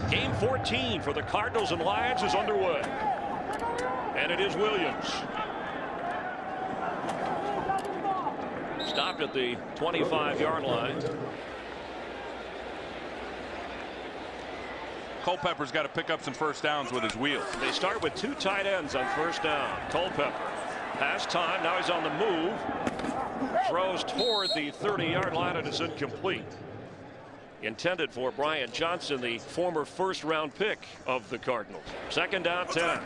Game 14 for the Cardinals and Lions is underway. And it is Williams. Stopped at the 25-yard line. Culpepper's got to pick up some first downs with his wheels. They start with 2 tight ends on first down. Culpepper has time. Now he's on the move. Throws toward the 30-yard line and is incomplete. Intended for Brian Johnson, the former first-round pick of the Cardinals. Second down, 10.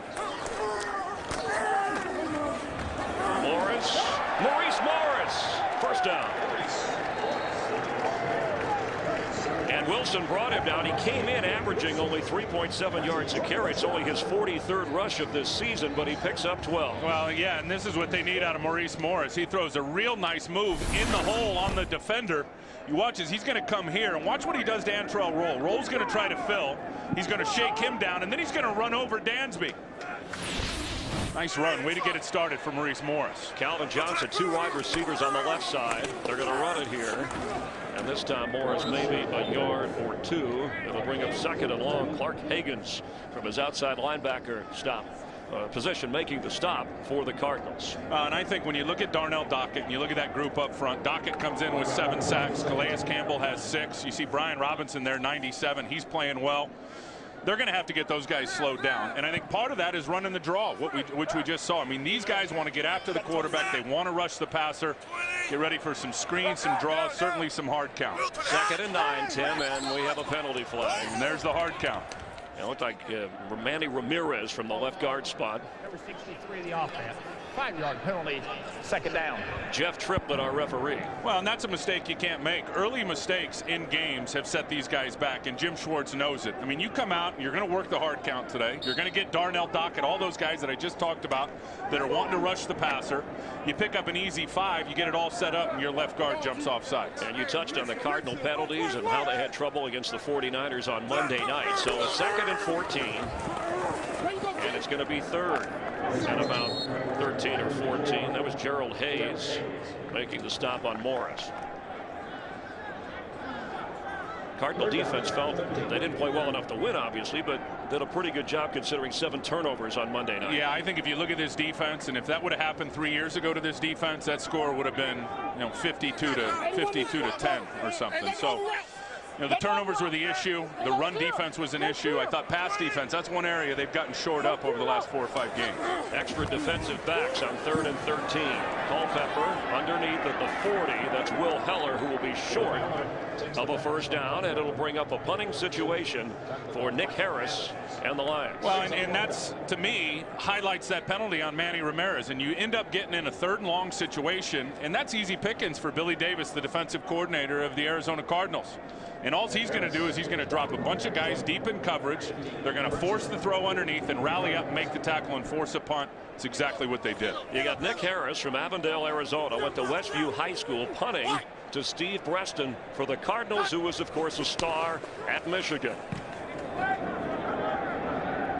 Maurice Morris, first down. And Wilson brought him down. He came in averaging only 3.7 yards a carry. It's only his 43rd rush of this season, but he picks up 12. Well, yeah, and this is what they need out of Maurice Morris. He throws a real nice move in the hole on the defender. You watch as he's going to come here, and watch what he does to Antrell Roll. Roll's going to try to fill. He's going to shake him down, and then he's going to run over Dansby. Nice run. Way to get it started for Maurice Morris. Calvin Johnson, 2 wide receivers on the left side. They're going to run it here. And this time Morris maybe a yard or 2. It'll bring up second and long. Clark Hagens from his outside linebacker position making the stop for the Cardinals. And I think when you look at Darnell Dockett and you look at that group up front, Dockett comes in with 7 sacks. Calais Campbell has 6. You see Brian Robinson there, 97. He's playing well. They're going to have to get those guys slowed down. And I think part of that is running the draw, which we just saw. I mean, these guys want to get after the quarterback. They want to rush the passer, get ready for some screens, some draws, certainly some hard count. Second and 9, Tim, and we have a penalty flag. And there's the hard count. It looked like Manny Ramirez from the left guard spot. Number 63, the offense. 5-yard penalty, second down. Jeff Triplett, our referee. Well, and that's a mistake you can't make. Early mistakes in games have set these guys back, and Jim Schwartz knows it. I mean, you come out, you're going to work the hard count today. You're going to get Darnell Dockett, all those guys that I just talked about that are wanting to rush the passer. You pick up an easy 5, you get it all set up, and your left guard jumps off sides. And you touched on the Cardinal penalties and how they had trouble against the 49ers on Monday night. So a second and 14. And it's going to be third and about 13 or 14. That was Gerald Hayes making the stop on Morris. Cardinal defense felt they didn't play well enough to win, obviously, but did a pretty good job considering 7 turnovers on Monday night. Yeah, I think if you look at this defense, and if that would have happened 3 years ago to this defense, that score would have been, 52 to 10 or something. So, the turnovers were the issue. The run defense was an issue. I thought pass defense, that's one area they've gotten shored up over the last 4 or 5 games. Extra defensive backs on 3rd and 13. Culpepper underneath at the 40. That's Will Heller, who will be short of a first down, and it'll bring up a punting situation for Nick Harris and the Lions. Well, and that's, to me, highlights that penalty on Manny Ramirez, and you end up getting in a 3rd and long situation, and that's easy pickings for Billy Davis, the defensive coordinator of the Arizona Cardinals. And all he's going to do is he's going to drop a bunch of guys deep in coverage. They're going to force the throw underneath and rally up and make the tackle and force a punt. It's exactly what they did. You got Nick Harris from Avondale, Arizona, went to Westview High School, punting to Steve Breston for the Cardinals, who was, of course, a star at Michigan.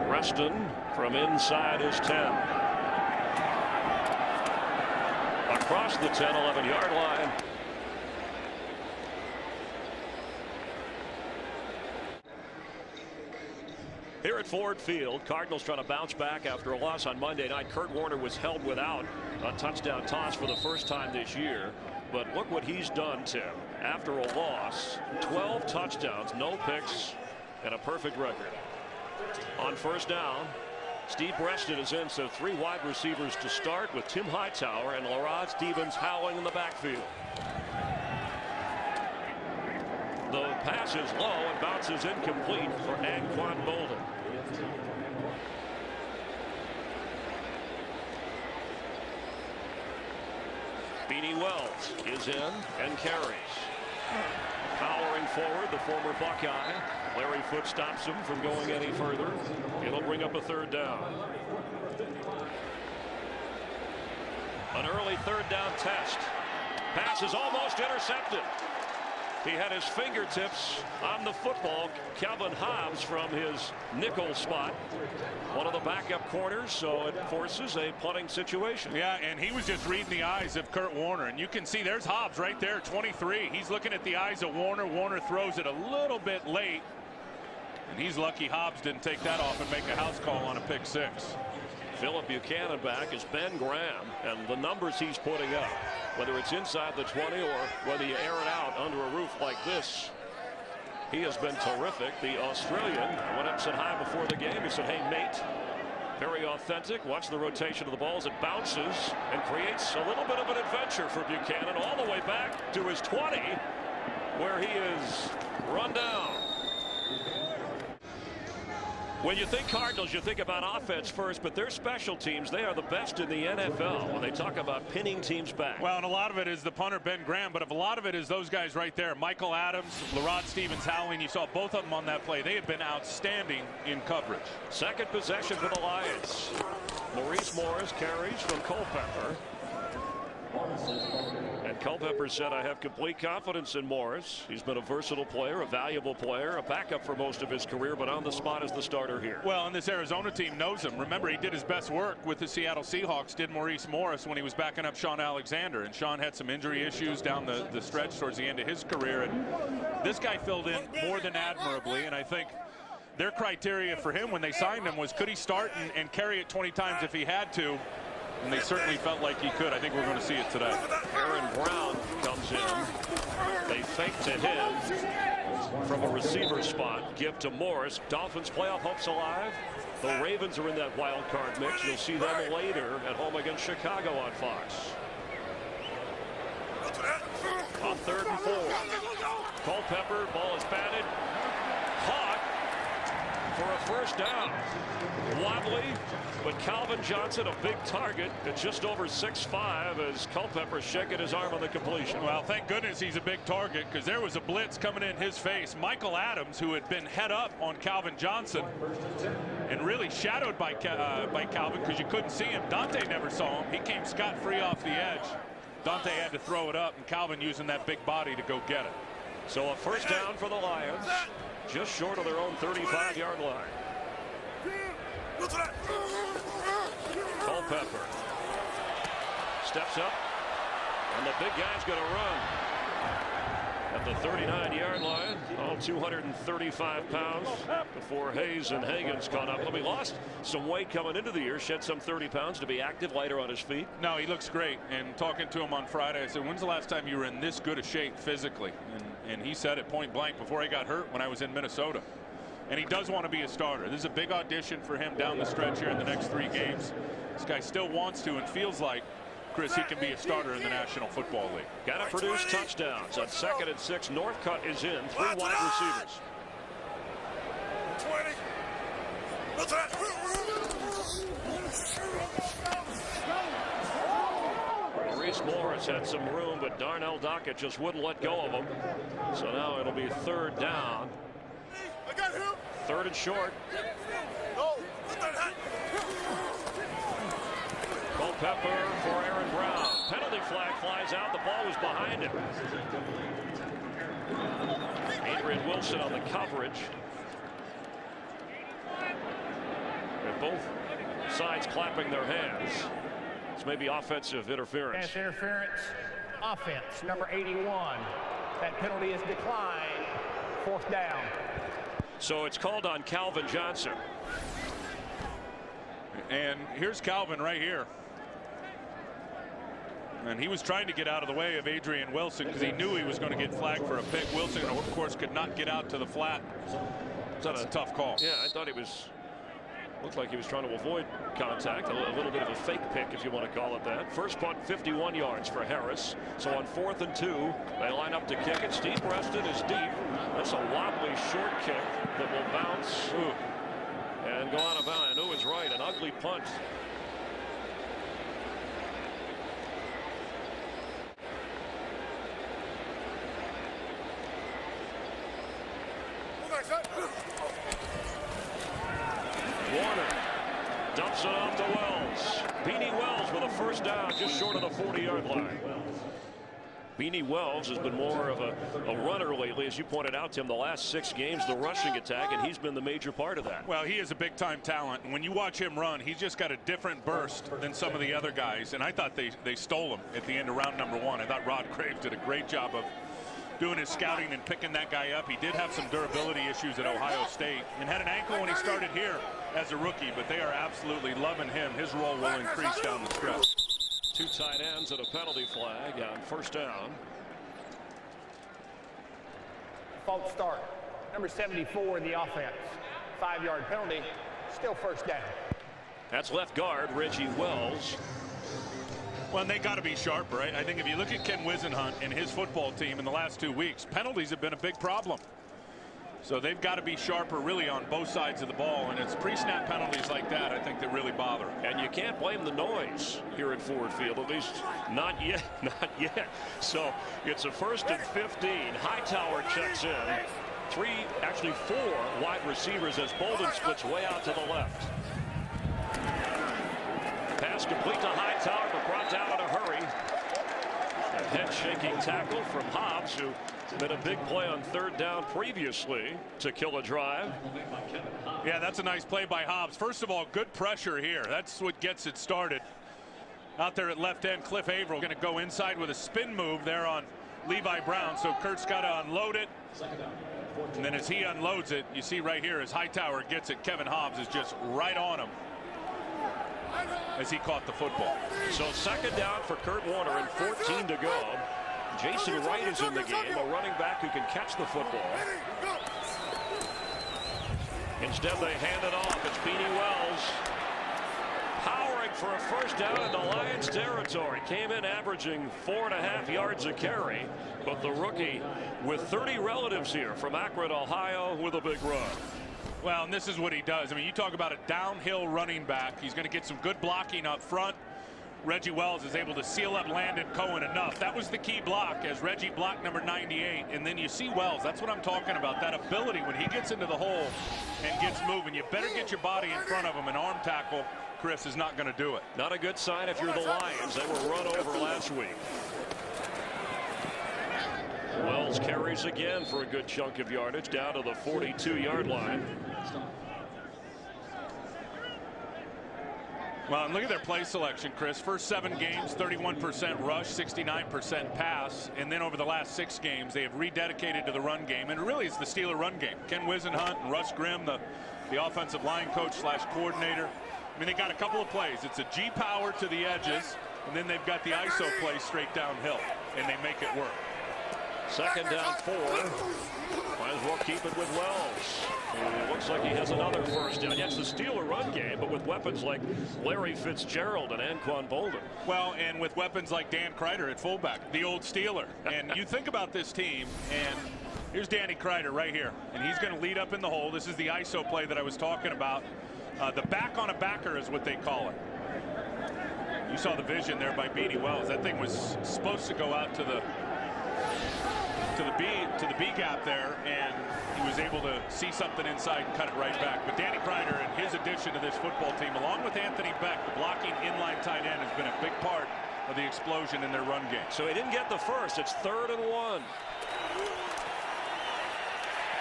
Breston from inside his 10. Across the 10, 11-yard line. Here at Ford Field, Cardinals trying to bounce back after a loss on Monday night. Kurt Warner was held without a touchdown toss for the first time this year. But look what he's done, Tim. After a loss, 12 touchdowns, no picks, and a perfect record. On first down, Steve Breston is in, so 3 wide receivers to start with Tim Hightower and Larod Stevens howling in the backfield. The pass is low and bounces incomplete for Anquan Bolden. Beanie Wells is in and carries. Powering forward, the former Buckeye. Larry Foote stops him from going any further. It'll bring up a 3rd down. An early 3rd down test. Pass is almost intercepted. He had his fingertips on the football. Calvin Hobbs from his nickel spot. One of the backup corners, so it forces a punting situation. Yeah, and he was just reading the eyes of Kurt Warner. And you can see there's Hobbs right there, 23. He's looking at the eyes of Warner. Warner throws it a little bit late. And he's lucky Hobbs didn't take that off and make a house call on a pick six. Philip Buchanan back is Ben Graham, and the numbers he's putting up, whether it's inside the 20 or whether you air it out under a roof like this, he has been terrific. The Australian, I went up and said hi before the game. He said, "Hey, mate." Very authentic. Watch the rotation of the balls. It bounces and creates a little bit of an adventure for Buchanan all the way back to his 20, where he is run down. When you think Cardinals, you think about offense first, but their special teams, they are the best in the NFL when they talk about pinning teams back. Well, and a lot of it is the punter, Ben Graham, but a lot of it is those guys right there. Michael Adams, Lerod Stevens-Howling, you saw both of them on that play. They have been outstanding in coverage. Second possession for the Lions. Maurice Morris carries from Culpepper. And Culpepper said, "I have complete confidence in Morris. He's been a versatile player, a valuable player, a backup for most of his career, but on the spot as the starter here." Well, and this Arizona team knows him. Remember, he did his best work with the Seattle Seahawks, did Maurice Morris, when he was backing up Sean Alexander. And Sean had some injury issues down the stretch towards the end of his career. And this guy filled in more than admirably. And I think their criteria for him when they signed him was, could he start and carry it 20 times if he had to? And they certainly felt like he could. I think we're going to see it today. Aaron Brown comes in. They fake to him from a receiver spot. Give to Morris. Dolphins playoff hopes alive. The Ravens are in that wild card mix. You'll see them later at home against Chicago on Fox. On 3rd and 4. Culpepper, ball is batted. Caught for a first down. Wobbly, but Calvin Johnson, a big target at just over 6'5", as Culpepper shaking his arm on the completion. Well, thank goodness he's a big target, because there was a blitz coming in his face. Michael Adams, who had been head up on Calvin Johnson and really shadowed by Calvin because you couldn't see him. Dante never saw him. He came scot-free off the edge. Dante had to throw it up, and Calvin using that big body to go get it. So a first down for the Lions, just short of their own 35-yard line. Culpepper steps up, and the big guy's going to run at the 39-yard line. All 235 pounds before Hayes and Hagens caught up. Well, he lost some weight coming into the year, shed some 30 pounds to be active, lighter on his feet. No, he looks great. And talking to him on Friday, I said, "When's the last time you were in this good a shape physically?" And he said it point blank before he got hurt when I was in Minnesota. And he does want to be a starter. This is a big audition for him down the stretch here in the next 3 games. This guy still wants to and feels like, Chris, he can be a starter in the National Football League. Got to produce touchdowns. On 2nd and 6, Northcutt is in. 3 wide receivers. 20. Maurice Morris had some room, but Darnell Dockett just wouldn't let go of him. So now it'll be 3rd down. 3rd and short. Culpepper for Aaron Brown. Penalty flag flies out. The ball was behind him. Adrian Wilson on the coverage. And both sides clapping their hands. It's maybe offensive interference. Pass interference. Offense, number 81. That penalty is declined. 4th down. So it's called on Calvin Johnson. And here's Calvin right here. And he was trying to get out of the way of Adrian Wilson because he knew he was going to get flagged for a pick. Wilson, of course, could not get out to the flat. That's a tough call. Yeah, I thought looked like he was trying to avoid contact. A little bit of a fake pick, if you want to call it that. First punt, 51 yards for Harris. So on 4th and 2, they line up to kick it. Steve Preston is deep. That's a wobbly short kick that will bounce and go out of bounds. I knew it was right. An ugly punt. Warner dumps it off to Wells. Beanie Wells with a first down just short of the 40-yard line. Beanie Wells has been more of a runner lately, as you pointed out, Tim. The last 6 games, the rushing attack, and he's been the major part of that. Well, he is a big-time talent, and when you watch him run, he's just got a different burst than some of the other guys, and I thought they stole him at the end of round number 1. I thought Rod Graves did a great job doing his scouting and picking that guy up. He did have some durability issues at Ohio State and had an ankle when he started here as a rookie, but they are absolutely loving him. His role will increase down the stretch. 2 tight ends and a penalty flag on first down. False start. Number 74 in the offense. 5-yard penalty. Still first down. That's left guard Reggie Wells. Well, and they got to be sharp, right? I think if you look at Ken Wisenhunt and his football team in the last 2 weeks, penalties have been a big problem. So they've got to be sharper really on both sides of the ball, and it's pre-snap penalties like that I think that really bother. And you can't blame the noise here at Ford Field, at least not yet. Not yet. So it's a 1st and 15. Hightower checks in. 4 wide receivers as Bolden splits way out to the left. Pass complete to Hightower, but brought down in a hurry. A head-shaking tackle from Hobbs, who made a big play on 3rd down previously to kill a drive. Yeah, that's a nice play by Hobbs. First of all, good pressure here. That's what gets it started. Out there at left end, Cliff Averill going to go inside with a spin move there on Levi Brown. So Kurt's got to unload it. And then as he unloads it, you see right here as Hightower gets it, Kevin Hobbs is just right on him as he caught the football. So 2nd down for Kurt Warner and 14 to go. Jason Wright is in the game, a running back who can catch the football. Instead they hand it off. It's Beanie Wells powering for a first down into Lions territory. Came in averaging 4.5 yards a carry, but the rookie with 30 relatives here from Akron, Ohio, with a big run. Well, and this is what he does. I mean, you talk about a downhill running back. He's going to get some good blocking up front. Reggie Wells is able to seal up Landon Cohen enough. That was the key block as Reggie blocked number 98. And then you see Wells. That's what I'm talking about. That ability when he gets into the hole and gets moving. You better get your body in front of him. An arm tackle, Chris, is not going to do it. Not a good sign if you're the Lions. They were run over last week. Wells carries again for a good chunk of yardage down to the 42-yard line. Well, and look at their play selection, Chris. First 7 games, 31% rush, 69% pass. And then over the last 6 games, they have rededicated to the run game. And really, it's the Steeler run game. Ken Wisenhunt and Russ Grimm, the offensive line coach / coordinator. I mean, they got a couple of plays. It's a G power to the edges, and then they've got the ISO play straight downhill, and they make it work. 2nd down 4. Might as well keep it with Wells. And it looks like he has another first down. Yes, the Steeler run game, but with weapons like Larry Fitzgerald and Anquan Bolden. Well, and with weapons like Dan Kreider at fullback, the old Steeler. And you think about this team, and here's Danny Kreider right here. And he's going to lead up in the hole. This is the ISO play that I was talking about. The back on a backer is what they call it. You saw the vision there by Beanie Wells. That thing was supposed to go out to the B gap there, and he was able to see something inside and cut it right back. But Danny Kreider and his addition to this football team, along with Anthony Beck, the blocking inline tight end, has been a big part of the explosion in their run game. So he didn't get the first. It's 3rd and 1.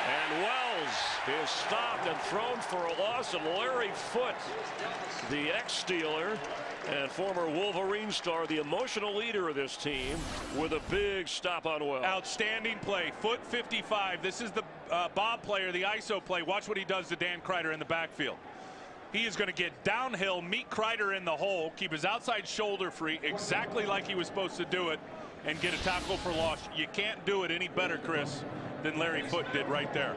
And Wells is stopped and thrown for a loss, and Larry Foote, the ex-Steeler and former Wolverine star, the emotional leader of this team, with a big stop on Wells. Outstanding play. Foote 55. This is the Bob player, the ISO play. Watch what he does to Dan Kreider in the backfield. He is going to get downhill, meet Kreider in the hole, keep his outside shoulder free, exactly like he was supposed to do it, and get a tackle for loss. You can't do it any better, Chris, than Larry Foote did right there.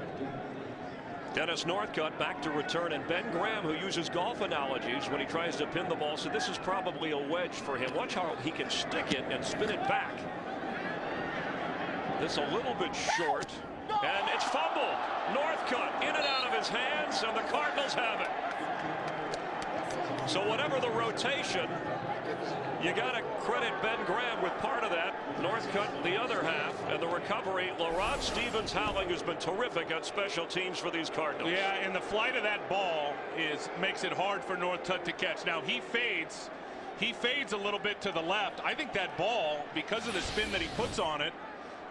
Dennis Northcutt back to return, and Ben Graham, who uses golf analogies when he tries to pin the ball, so this is probably a wedge for him. Watch how he can stick it and spin it back. This a little bit short, and it's fumbled. Northcutt in and out of his hands, and the Cardinals have it. So whatever the rotation, you got to credit Ben Graham with part of that. Northcutt the other half, and the recovery. LaRod Stevens-Howling has been terrific at special teams for these Cardinals. Yeah, and the flight of that ball makes it hard for Northcutt to catch. Now he fades a little bit to the left. I think that ball, because of the spin that he puts on it,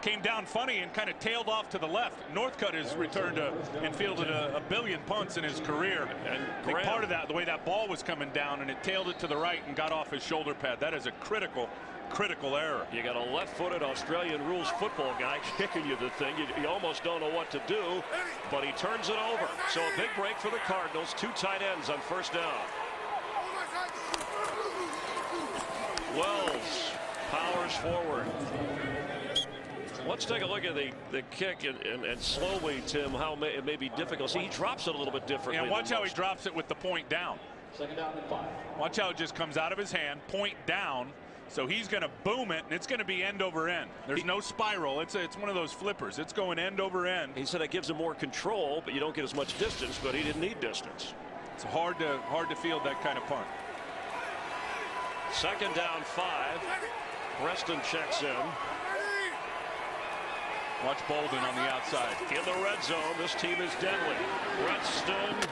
came down funny and kind of tailed off to the left. Northcutt has returned and fielded a billion punts in his career. And I think part of that, the way that ball was coming down, and it tailed it to the right and got off his shoulder pad. That is a critical critical error. You got a left-footed Australian rules football guy kicking you the thing. You almost don't know what to do, but he turns it over. So a big break for the Cardinals. 2 tight ends on first down. Wells powers forward. Let's take a look at the kick and slowly, Tim, how it may be difficult. See, he drops it a little bit differently. And watch how he drops it with the point down. Second down and 5. Watch how it just comes out of his hand, point down. So he's going to boom it, and it's going to be end over end. There's no spiral. It's one of those flippers. It's going end over end. He said it gives him more control, but you don't get as much distance. But he didn't need distance. It's hard to field that kind of punt. Second down 5. Preston checks in. Watch Bolden on the outside. In the red zone, this team is deadly. Preston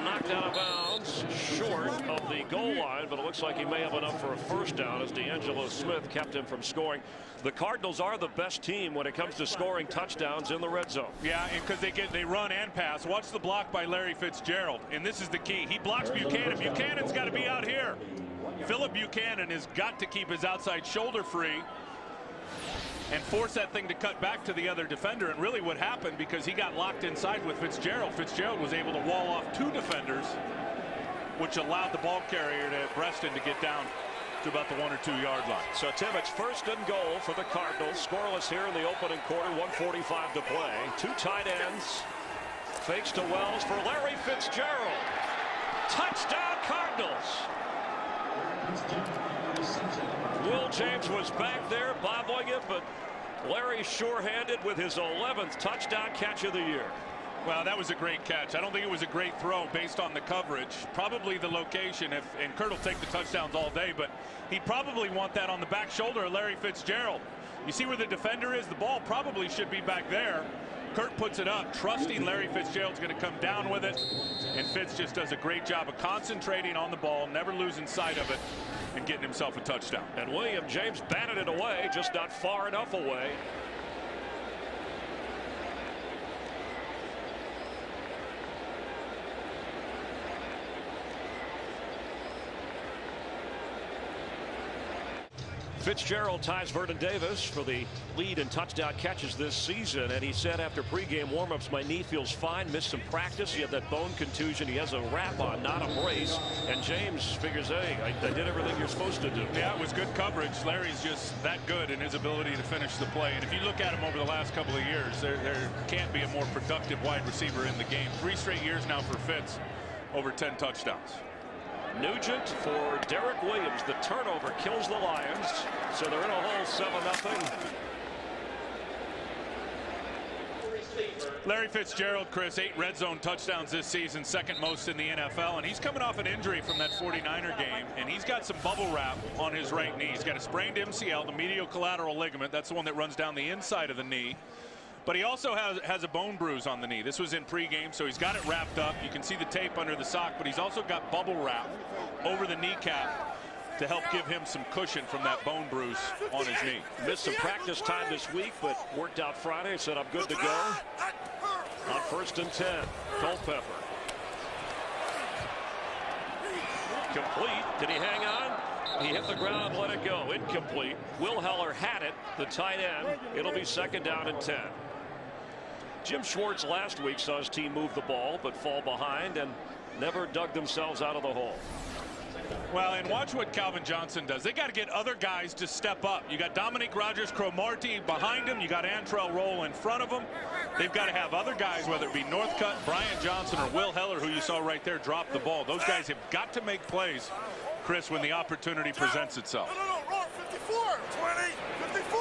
knocked out of bounds short of the goal line, but it looks like he may have enough for a first down as D'Angelo Smith kept him from scoring. The Cardinals are the best team when it comes to scoring touchdowns in the red zone. Yeah, and because they run and pass. Watch the block by Larry Fitzgerald, and this is the key. He blocks Buchanan. Buchanan's got to be out here. Philip Buchanan has got to keep his outside shoulder free and force that thing to cut back to the other defender. And really what happened, because he got locked inside with Fitzgerald, Fitzgerald was able to wall off 2 defenders, which allowed the ball carrier to Preston to get down to about the 1 or 2 yard line. So, Tim, it's first and goal for the Cardinals. Scoreless here in the opening quarter, 1:45 to play. 2 tight ends. Fakes to Wells for Larry Fitzgerald. Touchdown, Cardinals. Will James was back there bobbling it, but Larry sure-handed with his 11th touchdown catch of the year. Well, that was a great catch. I don't think it was a great throw based on the coverage. Probably the location, and Kurt will take the touchdowns all day, but he'd probably want that on the back shoulder of Larry Fitzgerald. You see where the defender is? The ball probably should be back there. Kurt puts it up, trusting Larry Fitzgerald's going to come down with it, and Fitz just does a great job of concentrating on the ball, never losing sight of it, and getting himself a touchdown. And William James batted it away, just not far enough away. Fitzgerald ties Vernon Davis for the lead in touchdown catches this season, and he said after pregame warmups, my knee feels fine, missed some practice. He had that bone contusion. He has a wrap on, not a brace, and James figures, hey, I did everything you're supposed to do. Yeah, it was good coverage. Larry's just that good in his ability to finish the play, and if you look at him over the last couple of years, there can't be a more productive wide receiver in the game. 3 straight years now for Fitz, over 10 touchdowns. Nugent for Derek Williams. The turnover kills the Lions, so they're in a hole 7-0. Larry Fitzgerald, Chris, 8 red zone touchdowns this season, 2nd most in the NFL, and he's coming off an injury from that 49er game, and he's got some bubble wrap on his right knee. He's got a sprained MCL, the medial collateral ligament. That's the one that runs down the inside of the knee. But he also has a bone bruise on the knee. This was in pregame, so he's got it wrapped up. You can see the tape under the sock, but he's also got bubble wrap over the kneecap to help give him some cushion from that bone bruise on his knee. Missed some practice time this week, but worked out Friday. Said I'm good to go. On 1st and 10, Culpepper. Complete. Did he hang on? He hit the ground and let it go. Incomplete. Will Heller had it, the tight end. It'll be 2nd down and 10. Jim Schwartz last week saw his team move the ball but fall behind and never dug themselves out of the hole. Well, and watch what Calvin Johnson does. They got to get other guys to step up. You got Dominique Rodgers-Cromartie behind him. You got Antrell Roll in front of him. They've got to have other guys, whether it be Northcutt, Brian Johnson, or Will Heller, who you saw right there drop the ball. Those guys have got to make plays, Chris, when the opportunity presents itself. No, 54, 20, 54.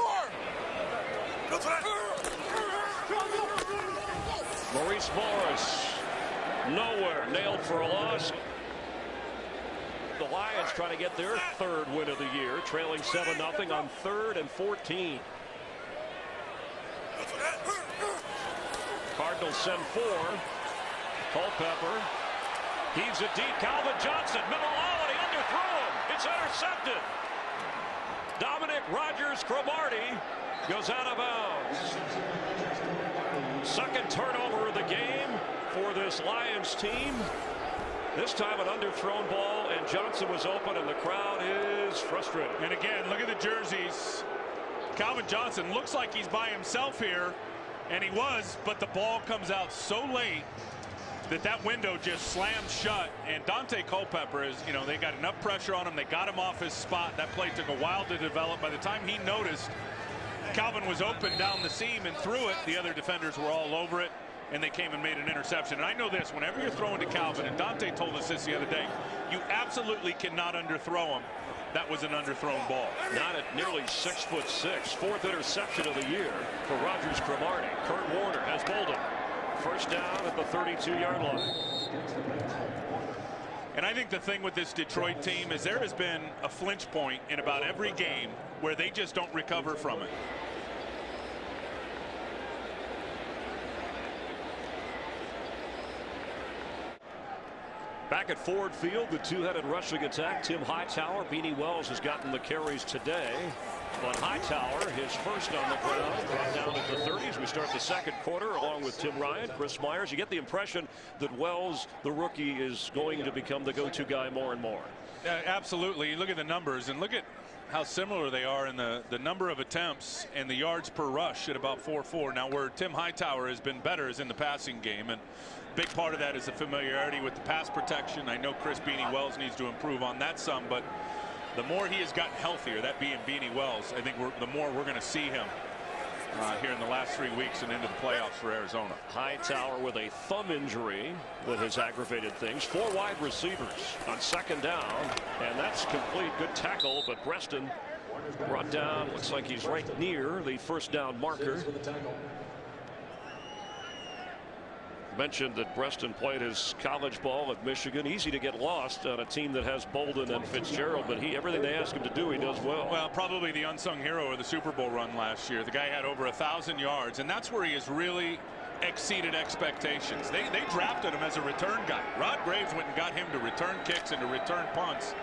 Go to that. Maurice Morris, nowhere, nailed for a loss. The Lions trying to get their 3rd win of the year, trailing 7-0 on 3rd and 14. Cardinals send 4. Culpepper heaves it deep. Calvin Johnson, middle low, and he underthrew him. It's intercepted. Dominic Rodgers-Cromartie goes out of bounds. 2nd turnover of the game for this Lions team. This time an underthrown ball, and Johnson was open, and the crowd is frustrated. And again, look at the jerseys. Calvin Johnson looks like he's by himself here, and he was, but the ball comes out so late that window just slammed shut. And Dante Culpepper is, you know, they got enough pressure on him. They got him off his spot. That play took a while to develop. By the time he noticed Calvin was open down the seam and threw it, the other defenders were all over it, and they came and made an interception. And I know this, whenever you're throwing to Calvin, and Dante told us this the other day, you absolutely cannot underthrow him. That was an underthrown ball. Not at nearly 6'6". Fourth interception of the year for Rogers Cromartie. Kurt Warner has Bolden. First down at the 32-yard line. And I think the thing with this Detroit team is there has been a flinch point in about every game where they just don't recover from it. Back at Ford Field, the two-headed rushing attack. Tim Hightower, Beanie Wells has gotten the carries today. But Hightower, his first on the ground, brought down at the 30s. We start the second quarter along with Tim Ryan, Chris Myers. You get the impression that Wells, the rookie, is going to become the go-to guy more and more. Absolutely. Look at the numbers and look at how similar they are in the number of attempts and the yards per rush at about 4.4. Now, where Tim Hightower has been better is in the passing game, and big part of that is the familiarity with the pass protection. I know Chris Beanie Wells needs to improve on that some, but the more he has gotten healthier, that being Beanie Wells, I think the more we're going to see him here in the last 3 weeks and into the playoffs for Arizona. Hightower with a thumb injury that has aggravated things. 4 wide receivers on second down, and that's complete. Good tackle, but Preston brought down. Looks like he's right near the first down marker. Mentioned that Preston played his college ball at Michigan. Easy to get lost on a team that has Bolden and Fitzgerald, but everything they ask him to do, he does well. Well, probably the unsung hero of the Super Bowl run last year. The guy had over 1,000 yards, and that's where he has really exceeded expectations. They drafted him as a return guy. Rod Graves went and got him to return kicks and to return punts,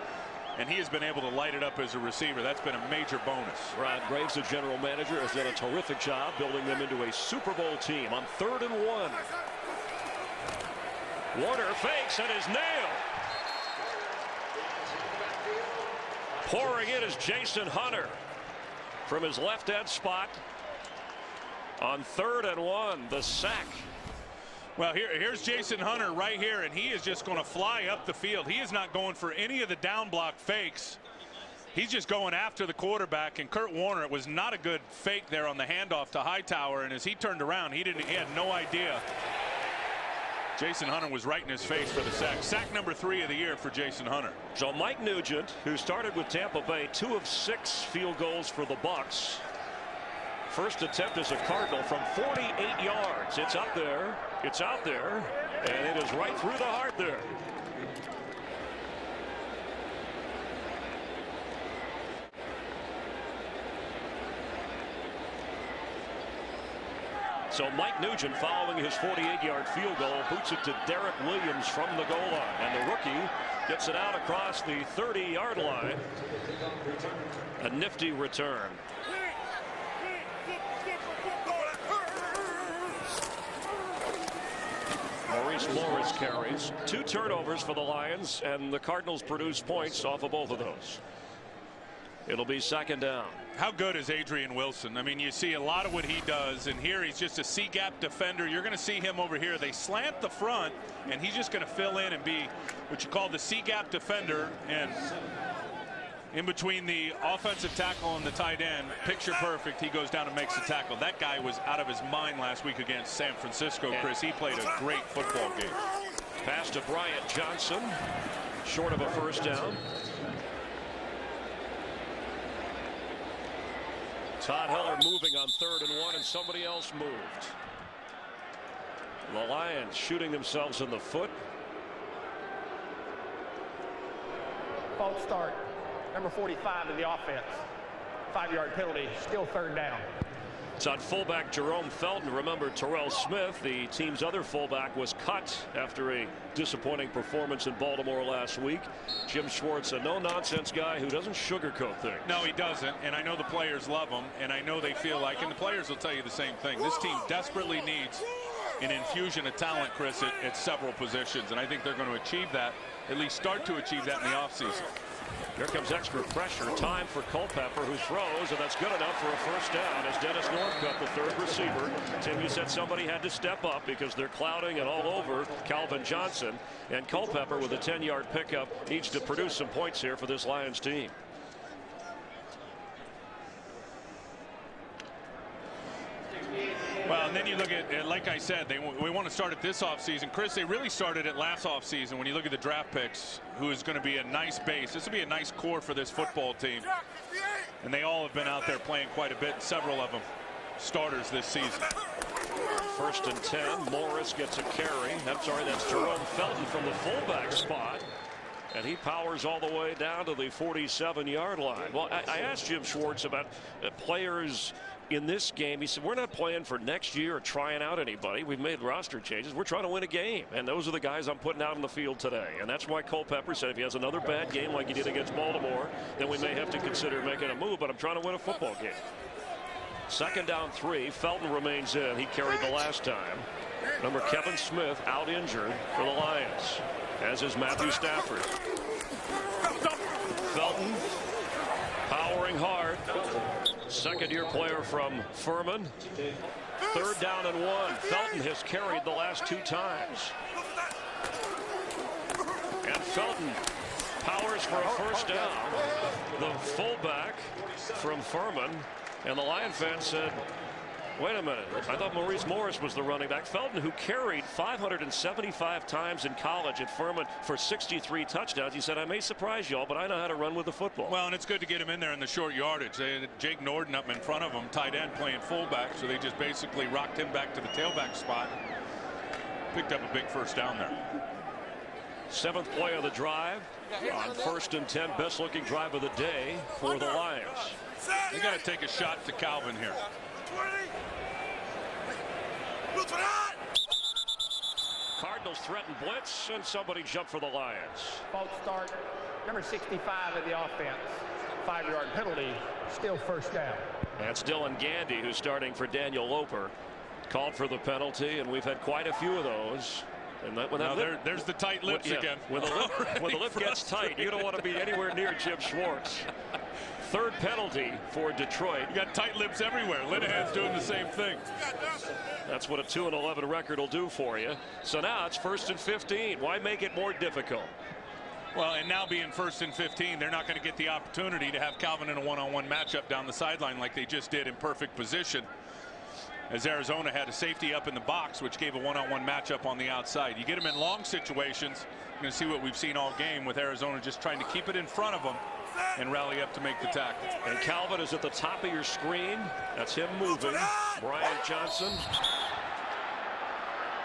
and he has been able to light it up as a receiver. That's been a major bonus. Rod Graves, the general manager, has done a terrific job building them into a Super Bowl team. On 3rd and 1. Warner fakes and is nailed. Pouring in is Jason Hunter from his left end spot on 3rd and 1. The sack. Well, here's Jason Hunter right here, and he is just going to fly up the field. He is not going for any of the down block fakes. He's just going after the quarterback, and Kurt Warner, it was not a good fake there on the handoff to Hightower, and as he turned around, he had no idea. Jason Hunter was right in his face for the sack. Sack number 3 of the year for Jason Hunter. So Mike Nugent, who started with Tampa Bay, 2 of 6 field goals for the Bucs. First attempt as a Cardinal from 48 yards. It's up there. It's out there. And it is right through the heart there. So Mike Nugent, following his 48-yard field goal, boots it to Derek Williams from the goal line. And the rookie gets it out across the 30-yard line. A nifty return. Maurice Morris carries. 2 turnovers for the Lions, and the Cardinals produce points off of both of those. It'll be second down. How good is Adrian Wilson? I mean, you see a lot of what he does, and here he's just a C-gap defender. You're going to see him over here. They slant the front, and he's just going to fill in and be what you call the C-gap defender. And in between the offensive tackle and the tight end, picture perfect, he goes down and makes the tackle. That guy was out of his mind last week against San Francisco, Chris. He played a great football game. Pass to Bryant Johnson, short of a first down. Todd Heller moving on 3rd and 1, and somebody else moved. The Lions shooting themselves in the foot. False start. Number 45 in the offense. 5-yard penalty. Still 3rd down. It's on fullback Jerome Felton. Remember, Terrell Smith, the team's other fullback, was cut after a disappointing performance in Baltimore last week. Jim Schwartz, a no-nonsense guy who doesn't sugarcoat things. No, he doesn't, and I know the players love him, and I know they feel like, and the players will tell you the same thing, this team desperately needs an infusion of talent, Chris, at several positions, and I think they're going to achieve that, at least start to achieve that in the offseason. Here comes extra pressure. Time for Culpepper, who throws, and that's good enough for a first down as Dennis Northcutt, the third receiver. Tim, you said somebody had to step up because they're clouding and all over Calvin Johnson. And Culpepper, with a 10-yard pickup, needs to produce some points here for this Lions team. Well, and then you look at, like I said, we want to start at this offseason. Chris, they really started it last offseason when you look at the draft picks, who is going to be a nice base. This will be a nice core for this football team. And they all have been out there playing quite a bit, several of them starters this season. 1st and 10. Morris gets a carry. I'm sorry, that's Jerome Felton from the fullback spot. And he powers all the way down to the 47-yard line. Well, I asked Jim Schwartz about players in this game. He said, we're not playing for next year or trying out anybody. We've made roster changes. We're trying to win a game. And those are the guys I'm putting out on the field today. And that's why Culpepper said if he has another bad game like he did against Baltimore, then we may have to consider making a move. But I'm trying to win a football game. 2nd down 3. Felton remains in. He carried the last time. Number Kevin Smith out injured for the Lions, as is Matthew Stafford. Felton powering hard. 2nd-year player from Furman. 3rd down and 1. Felton has carried the last 2 times. And Felton powers for a first down. The fullback from Furman. And the Lion fans said, wait a minute, I thought Maurice Morris was the running back. Felton, who carried 575 times in college at Furman for 63 touchdowns, he said, I may surprise y'all, but I know how to run with the football. Well, and it's good to get him in there in the short yardage. They had Jake Norton up in front of him, tight end playing fullback, so they just basically rocked him back to the tailback spot. Picked up a big first down there. 7th play of the drive on 1st and 10. Best looking drive of the day for the Lions. They got to take a shot to Calvin here. Cardinals threaten blitz, and somebody jumped for the Lions. False start. Number 65 of the offense. 5-yard penalty. Still first down. That's Dylan Gandy, who's starting for Daniel Loper. Called for the penalty, and we've had quite a few of those. And there's the tight lips again. When the lip gets tight, you don't want to be anywhere near Jim Schwartz. 3rd penalty for Detroit. You got tight lips everywhere. Linehan's doing the same thing. That's what a 2-11 record will do for you. So now it's 1st and 15. Why make it more difficult? Well, and now being 1st and 15, they're not going to get the opportunity to have Calvin in a one-on-one matchup down the sideline like they just did in perfect position, as Arizona had a safety up in the box, which gave a one-on-one matchup on the outside. You get them in long situations, you're going to see what we've seen all game with Arizona just trying to keep it in front of them and rally up to make the tackle. And Calvin is at the top of your screen. That's him moving. Brian Johnson.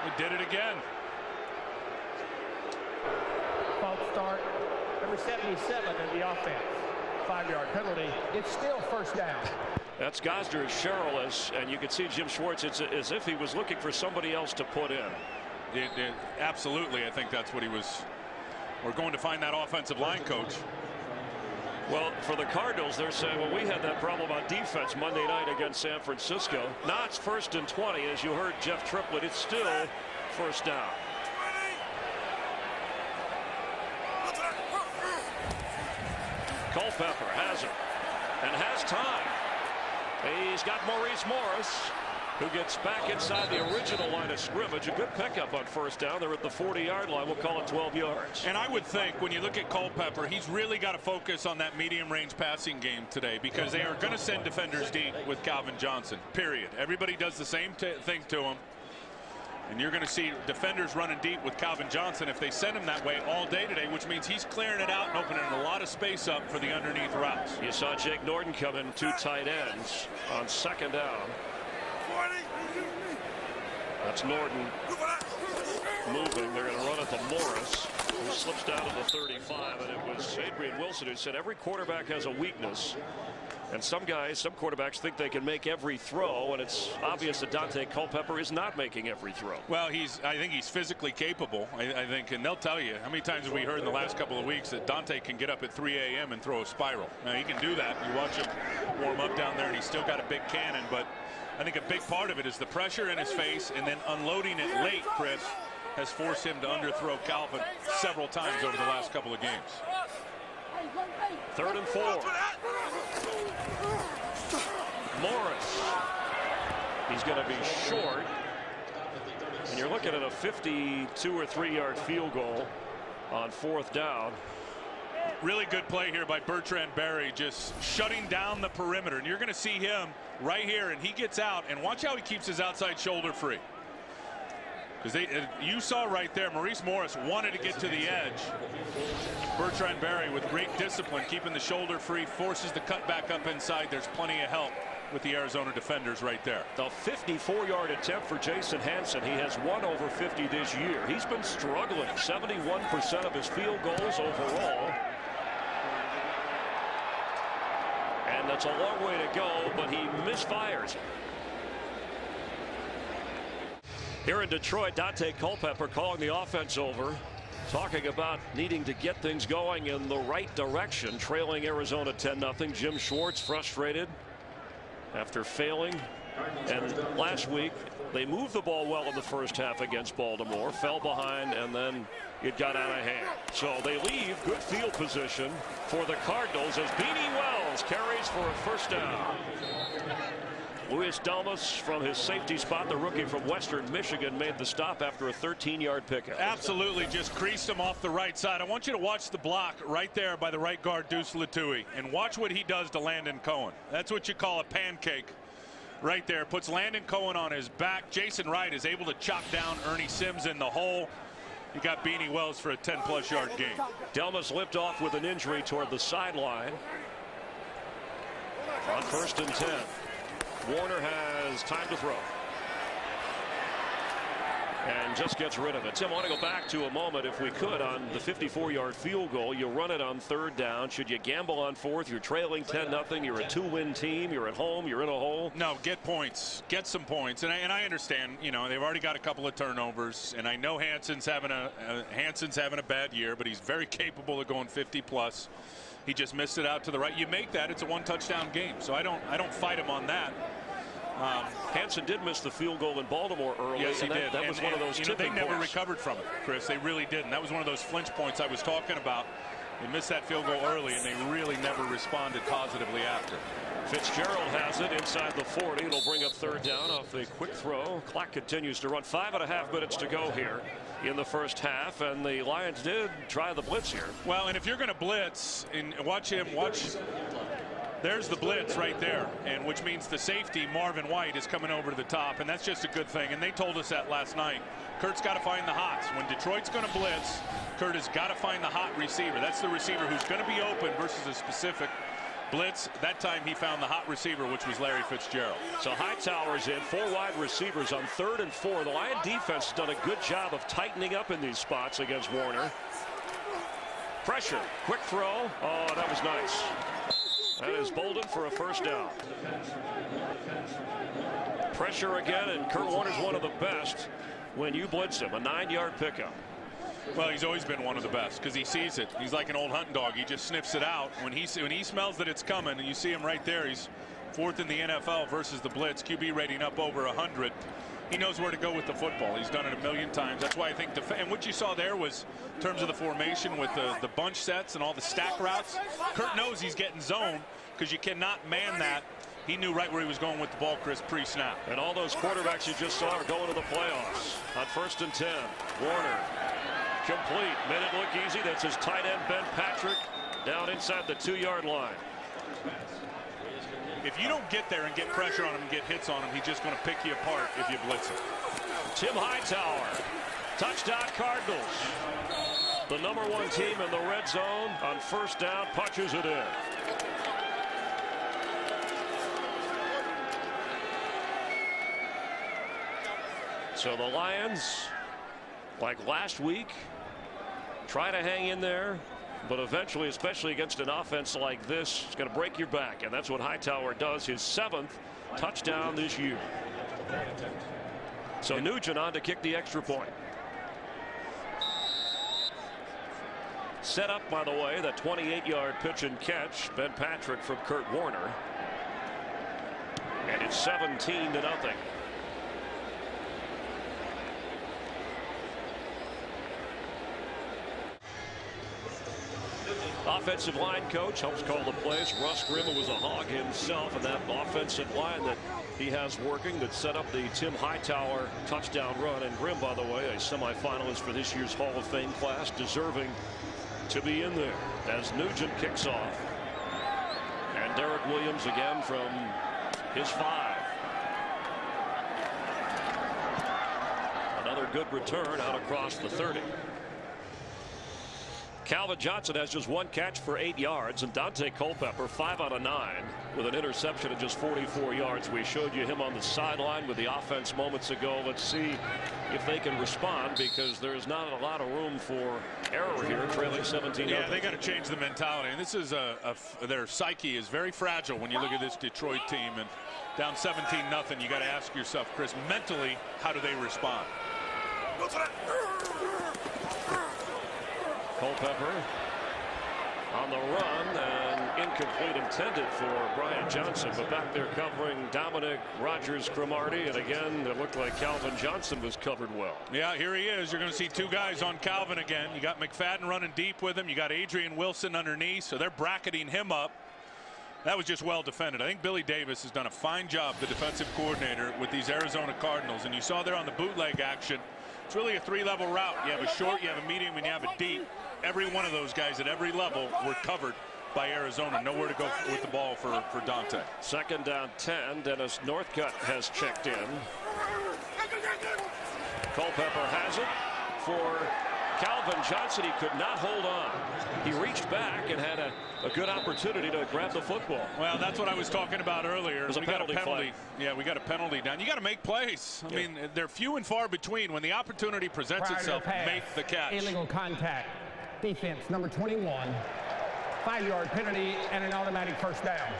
They did it again. False start. Number 77 in the offense. 5-yard penalty. It's still first down. That's Gosder Sherrillis, and you can see Jim Schwartz. It's as if he was looking for somebody else to put in. Absolutely, I think that's what he was. We're going to find that offensive line coach. Well, for the Cardinals, they're saying, well, we had that problem on defense Monday night against San Francisco. Now it's 1st and 20, as you heard Jeff Triplett. It's still first down. Culpepper has it and has time. He's got Maurice Morris, who gets back inside the original line of scrimmage. A good pickup on first down. They're at the 40-yard line. We'll call it 12 yards. And I would think when you look at Culpepper, he's really got to focus on that medium-range passing game today, because they are going to send defenders deep with Calvin Johnson, period. Everybody does the same thing to him. And you're going to see defenders running deep with Calvin Johnson if they send him that way all day today, which means he's clearing it out and opening a lot of space up for the underneath routes. You saw Jake Norton come in 2 tight ends on 2nd down. That's Norton moving. They're going to run it to Morris, who slips down to the 35. And it was Adrian Wilson who said every quarterback has a weakness. And some quarterbacks think they can make every throw, and it's obvious that Dante Culpepper is not making every throw. Well, I think he's physically capable. I think, and they'll tell you how many times have we heard in the last couple of weeks that Dante can get up at 3 a.m. and throw a spiral. Now he can do that. You watch him warm up down there, and he's still got a big cannon. But I think a big part of it is the pressure in his face, and then unloading it late, Chris, has forced him to underthrow Calvin several times over the last couple of games. 3rd and 4. Morris. He's going to be short. And you're looking at a 52 or 3-yard field goal on 4th down. Really good play here by Bertrand Berry, just shutting down the perimeter. And you're going to see him right here, and he gets out. And watch how he keeps his outside shoulder free. Because you saw right there, Maurice Morris wanted to get to the edge. Bertrand Berry, with great discipline, keeping the shoulder free, forces the cut back up inside. There's plenty of help with the Arizona defenders right there. The 54-yard attempt for Jason Hansen. He has 1 over 50 this year. He's been struggling. 71% of his field goals overall. And that's a long way to go, but he misfires. Here in Detroit, Dante Culpepper calling the offense over, talking about needing to get things going in the right direction, trailing Arizona 10-0. Jim Schwartz frustrated after failing. And last week, they moved the ball well in the first half against Baltimore, fell behind, and then it got out of hand. So they leave good field position for the Cardinals as Beanie Wells carries for a first down. Luis Delmas from his safety spot, the rookie from Western Michigan, made the stop after a 13-yard pickup. Absolutely, just creased him off the right side. I want you to watch the block right there by the right guard, Deuce Latui, and watch what he does to Landon Cohen. That's what you call a pancake right there. Puts Landon Cohen on his back. Jason Wright is able to chop down Ernie Sims in the hole. You got Beanie Wells for a 10-plus yard gain. Delmas limped off with an injury toward the sideline. On 1st and 10. Warner has time to throw. And just gets rid of it. Tim, I want to go back to a moment, if we could, on the 54-yard field goal. You run it on 3rd down. Should you gamble on 4th? You're trailing 10-0. You're a 2-win team. You're at home. You're in a hole. No, get points. Get some points. And I understand, you know, they've already got a couple of turnovers. And I know Hansen's having a bad year, but he's very capable of going 50-plus. He just missed it out to the right. You make that, it's a 1-touchdown game. So I don't fight him on that. Hansen did miss the field goal in Baltimore early. Yes, he did. That was one of those tipping They never points. recovered from it, Chris. They really didn't. That was one of those flinch points I was talking about. They missed that field goal early, and they really never responded positively after. Fitzgerald has it inside the 40. It'll bring up 3rd down off the quick throw. Clock continues to run. 5.5 minutes to go here in the first half, and the Lions did try the blitz here. Well, and if you're going to blitz, and watch. There's the blitz right there, and which means the safety, Marvin White, is coming over to the top, and that's just a good thing. And they told us that last night. Kurt's got to find the hots. When Detroit's going to blitz, Kurt has got to find the hot receiver. That's the receiver who's going to be open versus a specific blitz. That time he found the hot receiver, which was Larry Fitzgerald. So Hightower's in, 4 wide receivers on 3rd and 4. The Lion defense has done a good job of tightening up in these spots against Warner. Pressure, quick throw. Oh, that was nice. That is Bolden for a first down. Pressure again, and Kurt Warner's one of the best when you blitz him. A 9-yard pickup. Well, he's always been one of the best because he sees it. He's like an old hunting dog. He just sniffs it out when he smells that it's coming, and you see him right there. He's 4th in the NFL versus the blitz. QB rating up over 100. He knows where to go with the football. He's done it a million times. That's why I think and what you saw there was in terms of the formation with the bunch sets and all the stack routes. Kurt knows he's getting zone because you cannot man that. He knew right where he was going with the ball, Chris, pre-snap. And all those quarterbacks you just saw are going to the playoffs. On 1st and 10, Warner complete. Made it look easy. That's his tight end, Ben Patrick, down inside the 2-yard line. If you don't get there and get pressure on him and get hits on him, he's just going to pick you apart if you blitz him. Tim Hightower, touchdown Cardinals. The #1 team in the red zone on 1st down, punches it in. So the Lions, like last week, try to hang in there But eventually, especially against an offense like this, it's going to break your back. And that's what Hightower does, his 7th touchdown this year. So Nugent on to kick the extra point. Set up, by the way, that 28-yard pitch and catch. Ben Patrick from Kurt Warner. And it's 17-0. Offensive line coach helps call the plays. Russ Grimm was a hog himself, and that offensive line that he has working that set up the Tim Hightower touchdown run. And Grimm, by the way, a semifinalist for this year's Hall of Fame class, deserving to be in there as Nugent kicks off. And Derek Williams again from his 5. Another good return out across the 30. Calvin Johnson has just 1 catch for 8 yards, and Dante Culpepper 5 out of 9 with an interception of just 44 yards. We showed you him on the sideline with the offense moments ago. Let's see if they can respond, because there's not a lot of room for error here, trailing 17. Yeah, they got to change the mentality, and this is their psyche is very fragile when you look at this Detroit team, and down 17-0. You got to ask yourself, Chris, mentally, how do they respond? Culpepper on the run, and incomplete intended for Brian Johnson, but back there covering Dominic Rodgers-Cromartie, and again it looked like Calvin Johnson was covered well. Yeah, here he is. You're going to see 2 guys on Calvin again. You got McFadden running deep with him. You got Adrian Wilson underneath, so they're bracketing him up. That was just well defended. I think Billy Davis has done a fine job, the defensive coordinator, with these Arizona Cardinals, and you saw there on the bootleg action, it's really a 3-level route. You have a short, you have a medium, and you have a deep. Every one of those guys at every level were covered by Arizona. Nowhere to go with the ball for Dante. 2nd down 10. Dennis Northcutt has checked in. Culpepper has it for Calvin Johnson. He could not hold on. He reached back and had a good opportunity to grab the football. Well, that's what I was talking about earlier. We got a penalty. Yeah, we got a penalty down. You got to make plays. I mean, they're few and far between. When the opportunity presents itself, make the catch. Illegal contact. Defense number 21. 5-yard penalty and an automatic first down.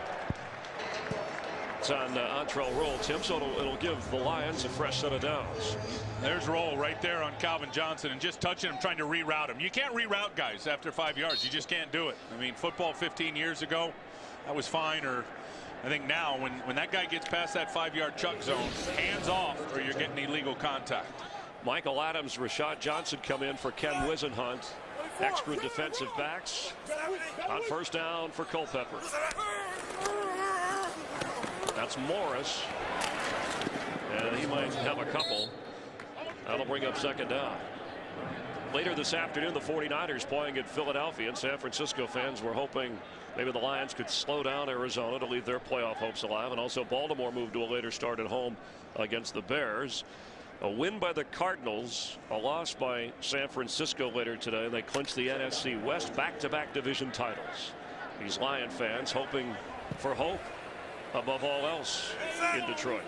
It's on Antrell Roll, Tim, so it'll give the Lions a fresh set of downs. There's Roll right there on Calvin Johnson, and just touching him, trying to reroute him. You can't reroute guys after 5 yards. You just can't do it. I mean, football 15 years ago, that was fine. Or I think now, when that guy gets past that 5-yard chuck zone, hands off, or you're getting illegal contact. Michael Adams, Rashad Johnson come in for Ken Wisenhunt. Extra defensive backs on first down for Culpepper. That's Morris, and he might have a couple. That'll bring up 2nd down. Later this afternoon, the 49ers playing at Philadelphia, and San Francisco fans were hoping maybe the Lions could slow down Arizona to leave their playoff hopes alive. And also Baltimore moved to a later start at home against the Bears. A win by the Cardinals, a loss by San Francisco later today, and they clinch the NFC West back-to-back division titles. These Lion fans hoping for hope above all else in Detroit.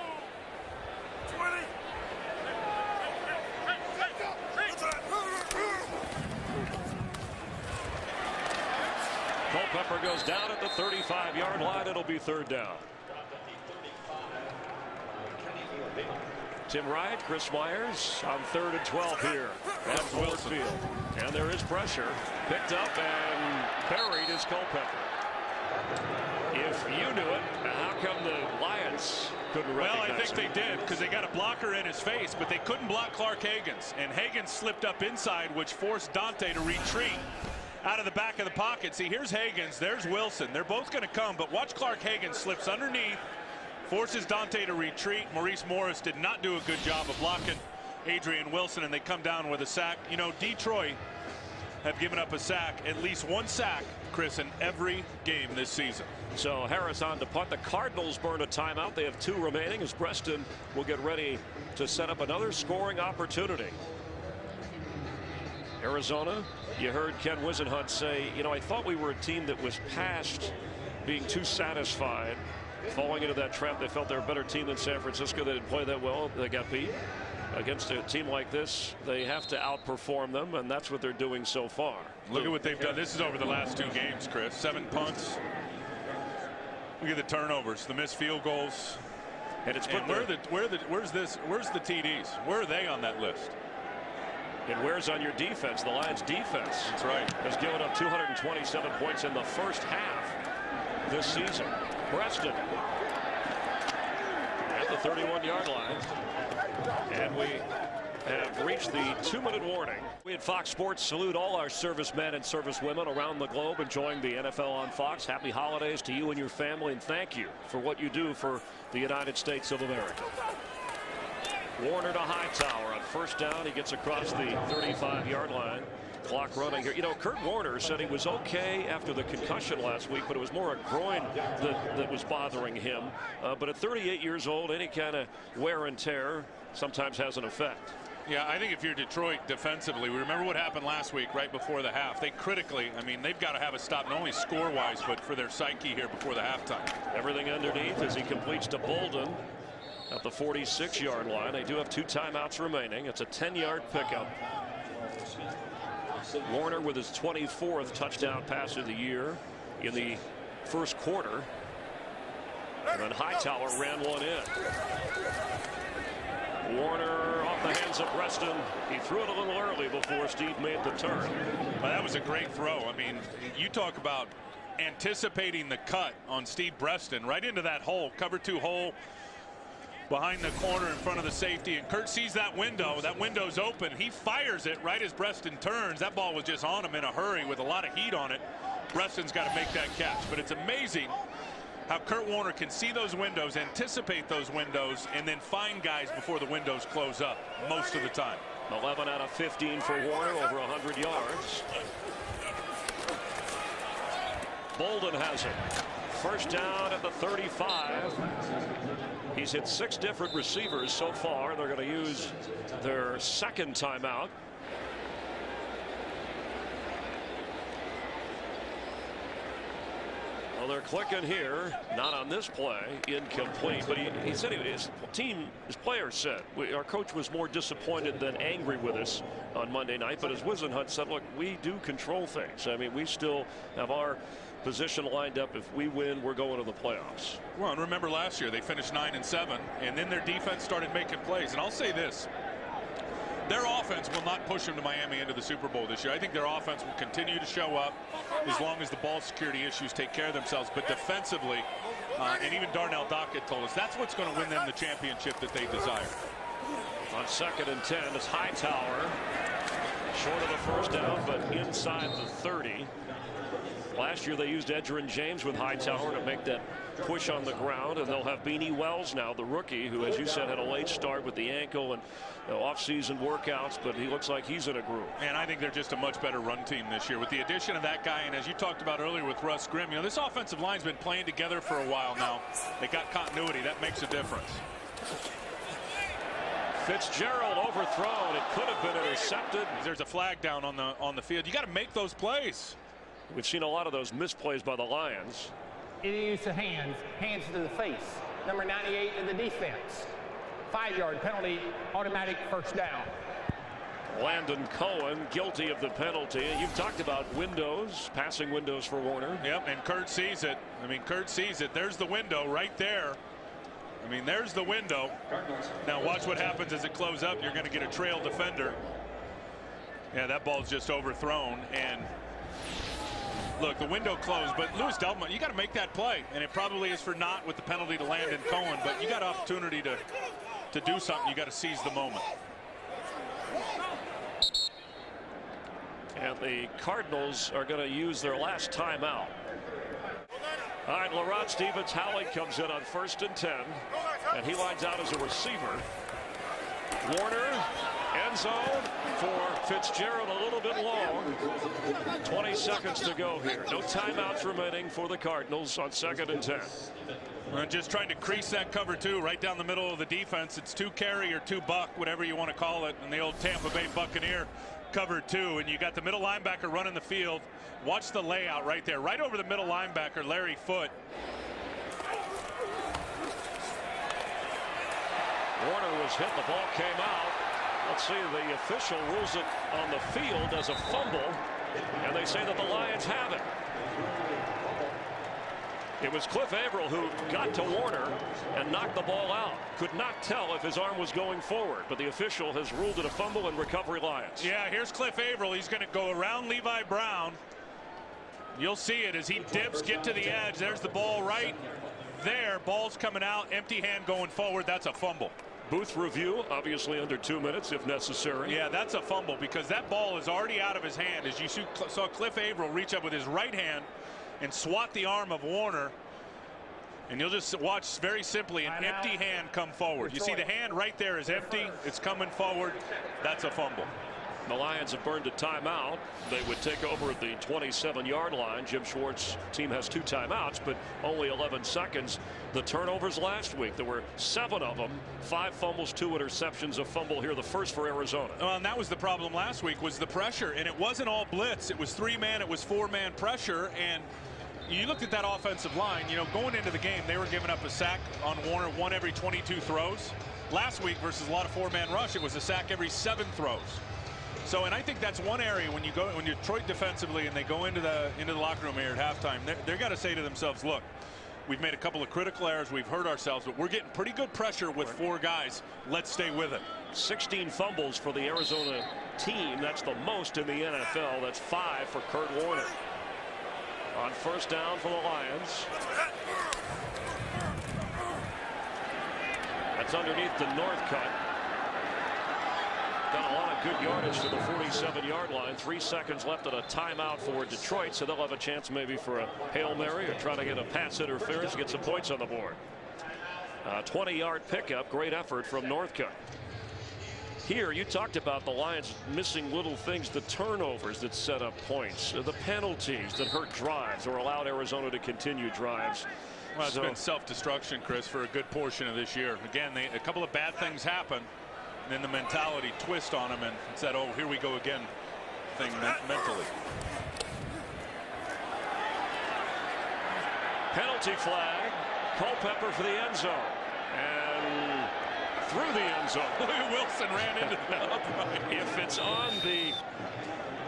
Culpepper goes down at the 35-yard line. It'll be 3rd down. Tim Wright, Chris Myers on 3rd and 12 here at Ford Field. And there is pressure. Picked up and buried is Culpepper. If you knew it, how come the Lions couldn't recognize Well, I think they did, because they got a blocker in his face, but they couldn't block Clark Haggans. And Haggans slipped up inside, which forced Dante to retreat out of the back of the pocket. See, here's Haggans, there's Wilson. They're both going to come, but watch Clark Haggans slips underneath, forces Dante to retreat. Maurice Morris did not do a good job of blocking Adrian Wilson, and they come down with a sack. You know, Detroit have given up a sack, at least 1 sack, Chris, in every game this season. So Harris on to punt. The Cardinals burn a timeout. They have 2 remaining as Preston will get ready to set up another scoring opportunity. Arizona, you heard Ken Wisenhunt say, you know, I thought we were a team that was past being too satisfied, falling into that trap. They felt they were a better team than San Francisco. They didn't play that well. They got beat. against a team like this, they have to outperform them, and that's what they're doing so far. Look at what they've done. This is over the last 2 games, Chris. 7 punts. Look at the turnovers, the missed field goals. And it's where's the TDs? Where are they on that list? It wears on your defense. The Lions defense, that's right, has given up 227 points in the first half this season. Preston at the 31-yard line. And we have reached the 2-minute warning. We at Fox Sports salute all our servicemen and servicewomen around the globe enjoying the NFL on Fox. Happy holidays to you and your family, and thank you for what you do for the United States of America. Warner to Hightower on first down. He gets across the 35-yard line. Clock running here. You know, Kurt Warner said he was okay after the concussion last week, but it was more a groin that was bothering him. But at 38 years old, any kind of wear and tear sometimes has an effect. Yeah, I think if you're Detroit defensively, we remember what happened last week right before the half. They critically, I mean, they've got to have a stop, not only score-wise, but for their psyche here before the halftime. Everything underneath as he completes to Bolden at the 46-yard line. They do have 2 timeouts remaining. It's a 10-yard pickup. Warner with his 24th touchdown pass of the year in the first quarter. And then Hightower ran one in. Warner off the hands of Preston. He threw it a little early before Steve made the turn. Well, that was a great throw. I mean, you talk about anticipating the cut on Steve Preston right into that hole, cover 2 hole behind the corner in front of the safety, and Kurt sees that window. That window's open. He fires it right as Preston turns. That ball was just on him in a hurry with a lot of heat on it. Preston's got to make that catch, but it's amazing how Kurt Warner can see those windows, anticipate those windows, and then find guys before the windows close up most of the time. 11 out of 15 for Warner, over 100 yards. Bolden has it. First down at the 35. He's hit 6 different receivers so far. They're going to use their second timeout. Well, they're clicking here. Not on this play. Incomplete. But he said his players said, our coach was more disappointed than angry with us on Monday night. But as Wisenhunt said, look, we do control things. I mean, we still have our position lined up. If we win, we're going to the playoffs. Well, and remember last year they finished 9-7, and then their defense started making plays. And I'll say this, their offense will not push them to Miami into the Super Bowl this year. I think their offense will continue to show up as long as the ball security issues take care of themselves. But defensively, and even Darnell Dockett told us, that's what's going to win them the championship that they desire. On 2nd and 10, it's Hightower, short of the first down, but inside the 30. Last year they used Edgerrin James with Hightower to make that push on the ground, and they'll have Beanie Wells now, the rookie, who, as you said, had a late start with the ankle and off-season workouts, but he looks like he's in a groove. And I think they're just a much better run team this year with the addition of that guy. And as you talked about earlier with Russ Grimm, you know, this offensive line's been playing together for a while now. They got continuity. That makes a difference. Fitzgerald overthrown. It could have been intercepted. There's a flag down on the field. You got to make those plays. We've seen a lot of those misplays by the Lions. It is hands to the face. Number 98 in the defense. 5-yard penalty, automatic first down. Landon Cohen guilty of the penalty. You've talked about windows, passing windows for Warner. Yep, and Kurt sees it. I mean, Kurt sees it. There's the window right there. I mean, there's the window. Now watch what happens as it closes up. You're going to get a trail defender. Yeah, that ball's just overthrown. And look, the window closed, but Louis Delma, you got to make that play, and it probably is for naught with the penalty to Landon Cohen, but you got an opportunity to do something. You got to seize the moment. And the Cardinals are going to use their last timeout. All right, LaRod Stevens-Howley comes in on 1st and 10, and he lines out as a receiver. Warner, end zone for Fitzgerald, a little bit long. 20 seconds to go here. No timeouts remaining for the Cardinals on 2nd and 10. We're just trying to crease that cover 2 right down the middle of the defense. It's 2 carry or 2 buck, whatever you want to call it, in the old Tampa Bay Buccaneer cover 2. And you got the middle linebacker running the field. Watch the layout right there, right over the middle linebacker, Larry Foote. Warner was hit, the ball came out. Let's see, the official rules it on the field as a fumble, and they say that the Lions have it. It was Cliff Averill who got to Warner and knocked the ball out. Could not tell if his arm was going forward, but the official has ruled it a fumble and recovery Lions. Yeah, here's Cliff Averill. He's going to go around Levi Brown. You'll see it as he dips, get to the edge. There's the ball right there. Ball's coming out, empty hand going forward. That's a fumble. Booth review, obviously under 2 minutes if necessary. Yeah, that's a fumble because that ball is already out of his hand. As you saw Cliff Averill reach up with his right hand and swat the arm of Warner. And you'll just watch very simply an empty hand come forward. You see the hand right there is empty. It's coming forward. That's a fumble. The Lions have burned a timeout. They would take over at the 27-yard line. Jim Schwartz's team has 2 timeouts, but only 11 seconds. The turnovers last week, there were 7 of them. 5 fumbles, 2 interceptions, a fumble here, the first for Arizona. Well, and that was the problem last week, was the pressure. And it wasn't all blitz. It was 3-man, it was 4-man pressure. And you looked at that offensive line, you know, going into the game, they were giving up a sack on Warner 1 every 22 throws. Last week versus a lot of 4-man rush, it was a sack every 7 throws. So, and I think that's one area when you're Detroit defensively and they go into the locker room here at halftime, they're got to say to themselves, look, we've made a couple of critical errors, we've hurt ourselves, but we're getting pretty good pressure with 4 guys. Let's stay with it. 16 fumbles for the Arizona team. That's the most in the NFL. That's 5 for Kurt Warner. On first down for the Lions. That's underneath the north cut. Got a lot of good yardage to the 47-yard line. 3 seconds left at a timeout for Detroit, so they'll have a chance maybe for a Hail Mary or try to get a pass interference, get some points on the board. 20-yard pickup, great effort from Northcutt. Here, you talked about the Lions missing little things, the turnovers that set up points, the penalties that hurt drives or allowed Arizona to continue drives. Well, it's been self-destruction, Chris, for a good portion of this year. Again, a couple of bad things happen. And then the mentality twist on him and said, oh, here we go again thing mentally. Penalty flag. Culpepper for the end zone. And through the end zone. Wilson ran into the If it's on the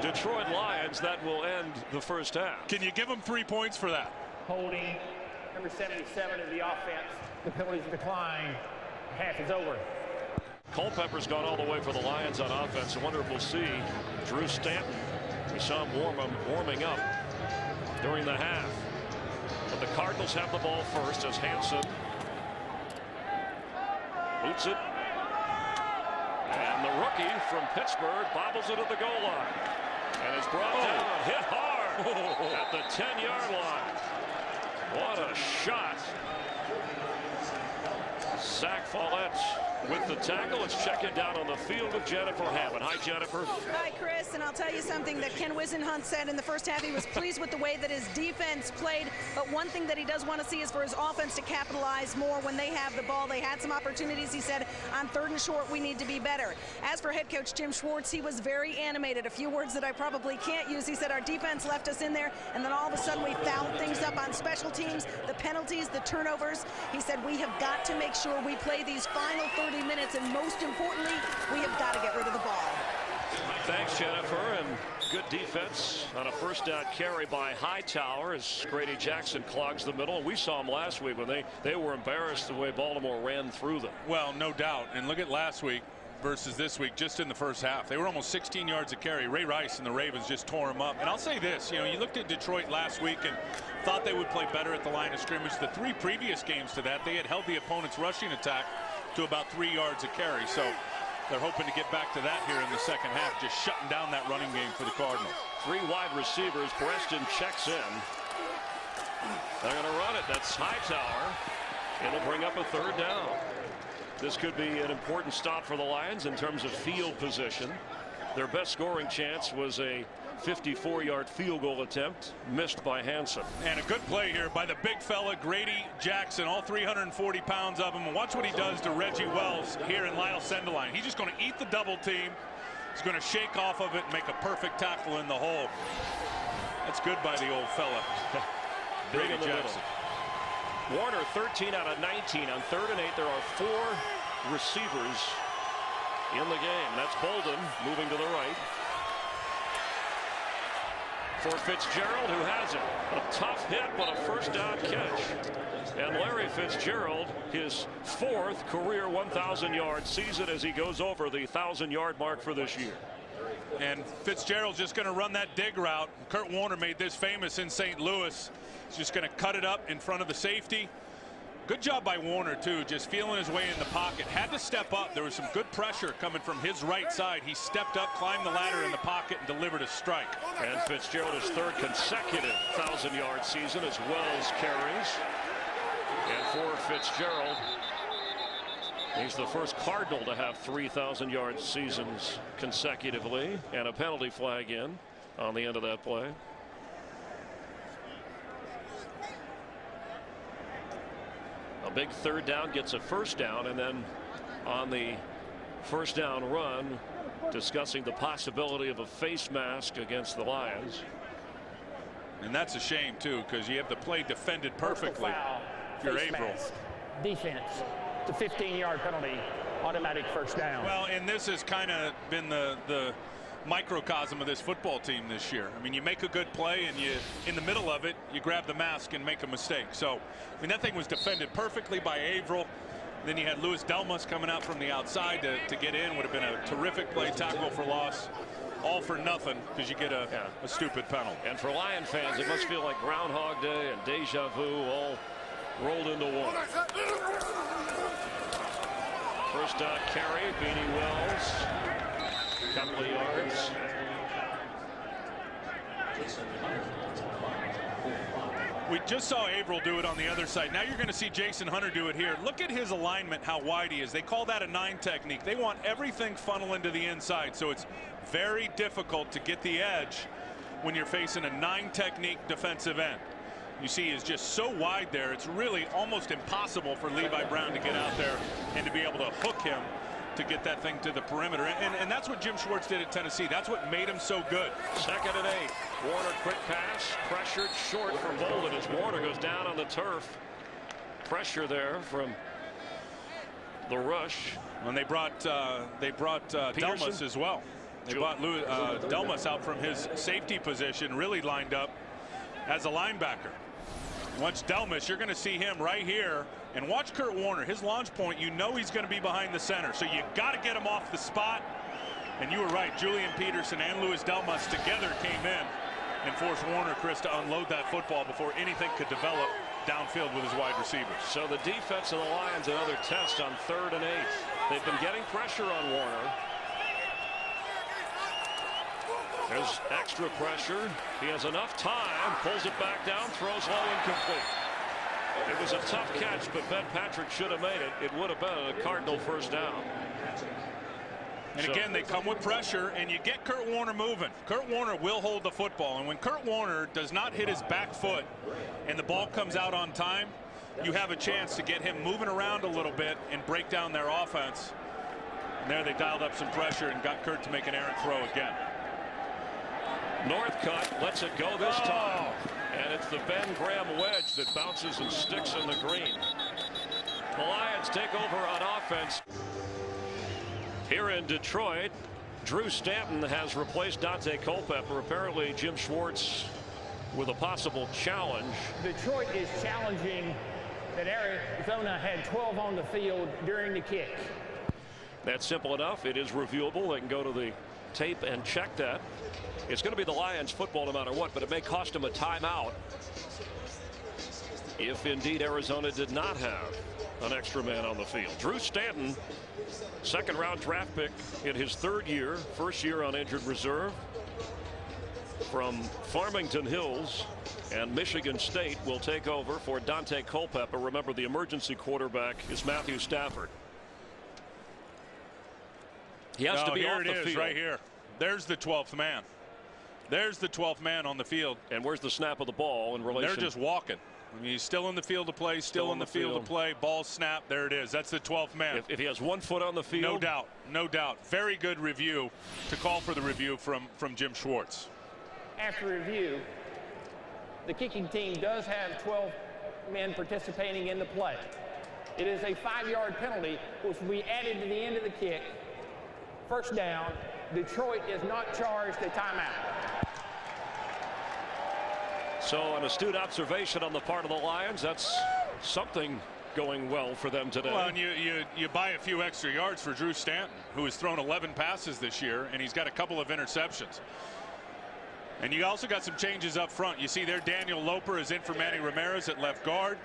Detroit Lions, that will end the first half. Can you give them 3 points for that? Holding number 77 of the offense. The penalties decline. Half is over. Culpepper's gone all the way for the Lions on offense. I wonder if we'll see Drew Stanton. We saw him warming up during the half. But the Cardinals have the ball first as Hansen boots it. And the rookie from Pittsburgh bobbles it at the goal line. And is brought down, hit hard at the 10-yard line. What a shot. Zach Follett with the tackle. Let's check it down on the field with Jennifer Hammond. Hi, Jennifer. Hi, Chris. And I'll tell you something that Ken Wisenhunt said in the first half. He was pleased with the way that his defense played. But one thing that he does want to see is for his offense to capitalize more when they have the ball. They had some opportunities. He said, on 3rd and short, we need to be better. As for head coach Jim Schwartz, he was very animated. A few words that I probably can't use. He said, our defense left us in there, and then all of a sudden we fouled things up on special teams, the penalties, the turnovers. He said, we have got to make sure we play these final 30 minutes, and most importantly, we have got to get rid of the ball. Thanks, Jennifer. And good defense on a first down carry by Hightower as Grady Jackson clogs the middle. And we saw them last week when they were embarrassed the way Baltimore ran through them. Well, no doubt. And look at last week versus this week, just in the first half. They were almost 16 yards a carry. Ray Rice and the Ravens just tore them up. And I'll say this, you know, you looked at Detroit last week and thought they would play better at the line of scrimmage. The 3 previous games to that, they had held the opponent's rushing attack to about 3 yards a carry. So they're hoping to get back to that here in the second half, just shutting down that running game for the Cardinals. 3 wide receivers. Preston checks in. They're going to run it. That's Hightower. It'll bring up a 3rd down. This could be an important stop for the Lions in terms of field position. Their best scoring chance was a 54-yard field goal attempt missed by Hansen. And a good play here by the big fella Grady Jackson, all 340 pounds of him. And watch what he does to Reggie Wells here in Lyle Sendeline. He's just going to eat the double team. He's going to shake off of it and make a perfect tackle in the hole. That's good by the old fella. Grady Jackson. Warner 13 out of 19 on 3rd and 8. There are 4 receivers in the game. That's Bolden moving to the right. For Fitzgerald, who has it. A tough hit, but a first down catch. And Larry Fitzgerald, his 4th career 1,000-yard season as he goes over the 1,000-yard mark for this year. And Fitzgerald's just going to run that dig route. Kurt Warner made this famous in St. Louis. He's just going to cut it up in front of the safety. Good job by Warner, too, just feeling his way in the pocket. Had to step up. There was some good pressure coming from his right side. He stepped up, climbed the ladder in the pocket, and delivered a strike. And Fitzgerald, his 3rd consecutive 1,000-yard season, as well as carries. And for Fitzgerald, he's the first Cardinal to have 3,000-yard seasons consecutively, and a penalty flag in on the end of that play. A big 3rd down gets a first down, and then on the first down run, discussing the possibility of a face mask against the Lions. And that's a shame, too, because you have the play defended perfectly. If you're Averill. Defense. It's a 15-yard penalty. Automatic first down. Well, and this has kind of been the microcosm of this football team this year. I mean, you make a good play, and you, in the middle of it, you grab the mask and make a mistake. So, I mean, that thing was defended perfectly by Averill. Then you had Louis Delmas coming out from the outside to get in. Would have been a terrific play, tackle for loss. All for nothing because you get a stupid penalty. And for Lion fans, it must feel like Groundhog Day and deja vu all rolled into one. First down carry, Beanie Wells. Couple of yards. We just saw Averill do it on the other side. Now you're going to see Jason Hunter do it here. Look at his alignment, how wide he is. They call that a 9 technique. They want everything funnel into the inside, so it's very difficult to get the edge when you're facing a 9 technique defensive end. You see is just so wide there, it's really almost impossible for Levi Brown to get out there and to be able to hook him to get that thing to the perimeter. And that's what Jim Schwartz did at Tennessee. That's what made him so good. 2nd and 8. Warner quick pass, pressured short for Bolden as Warner goes down on the turf. Pressure there from the rush. When they brought Delmas as well. They brought Delmas out from his safety position, really lined up as a linebacker. Once Delmas, you're going to see him right here. And watch Kurt Warner, his launch point, you know he's going to be behind the center. So you got to get him off the spot. And you were right, Julian Peterson and Louis Delmas together came in and forced Warner, Chris, to unload that football before anything could develop downfield with his wide receivers. So the defense of the Lions, another test on 3rd and 8. They've been getting pressure on Warner. There's extra pressure. He has enough time, pulls it back down, throws low, incomplete. It was a tough catch, but Ben Patrick should have made it. It would have been a Cardinal first down. And again, they come with pressure, and you get Kurt Warner moving. Kurt Warner will hold the football, and when Kurt Warner does not hit his back foot and the ball comes out on time, you have a chance to get him moving around a little bit and break down their offense. And there they dialed up some pressure and got Kurt to make an errant throw again. Northcutt lets it go this time. And it's the Ben Graham wedge that bounces and sticks in the green. The Lions take over on offense. Here in Detroit, Drew Stanton has replaced Dante Culpepper. Apparently Jim Schwartz with a possible challenge. Detroit is challenging that Arizona had 12 on the field during the kick. That's simple enough. It is reviewable. They can go to the tape and check that. It's going to be the Lions football no matter what, but it may cost them a timeout if indeed Arizona did not have an extra man on the field. Drew Stanton, 2nd round draft pick in his 3rd year, 1st year on injured reserve from Farmington Hills, and Michigan State will take over for Dante Culpepper. Remember, the emergency quarterback is Matthew Stafford. He has to be off the field. Here it is right here. There's the 12th man. There's the 12th man on the field. And where's the snap of the ball in relation? They're just walking. I mean, he's still in the field to play, still in the field to play. Ball snap. There it is. That's the 12th man. If he has 1 foot on the field. No doubt. No doubt. Very good review to call for the review from Jim Schwartz. After review, the kicking team does have 12 men participating in the play. It is a 5-yard penalty, which will be added to the end of the kick First down. Detroit is not charged a timeout. So an astute observation on the part of the Lions. That's something going well for them today. Well, and you buy a few extra yards for Drew Stanton, who has thrown 11 passes this year, and he's got a couple of interceptions. And you also got some changes up front. You see there Daniel Loper is in for Manny Ramirez at left guard.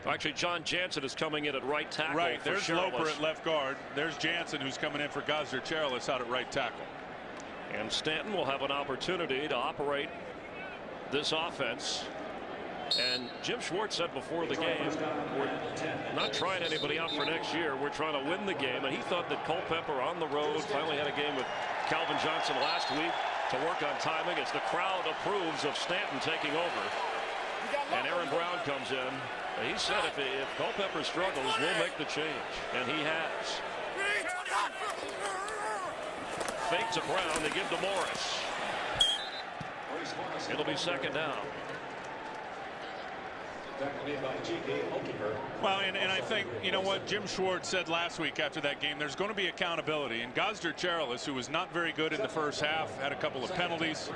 Actually, John Jansen is coming in at right tackle. Right, for there's Cherilus. Loper at left guard. There's Jansen, who's coming in for Gosder Cherilus out at right tackle. And Stanton will have an opportunity to operate this offense. And Jim Schwartz said before the game, we're not trying anybody out for next year. We're trying to win the game. And he thought that Culpepper on the road finally had a game with Calvin Johnson last week to work on timing as the crowd approves of Stanton taking over. And Aaron Brown comes in. He said if Culpepper struggles, we'll make the change. And he has. Fake to Brown. They give to Morris. It'll be second down. Well, and I think, you know what Jim Schwartz said last week after that game, there's going to be accountability. And Gosder Cherilus, who was not very good in the first half, had a couple of penalties.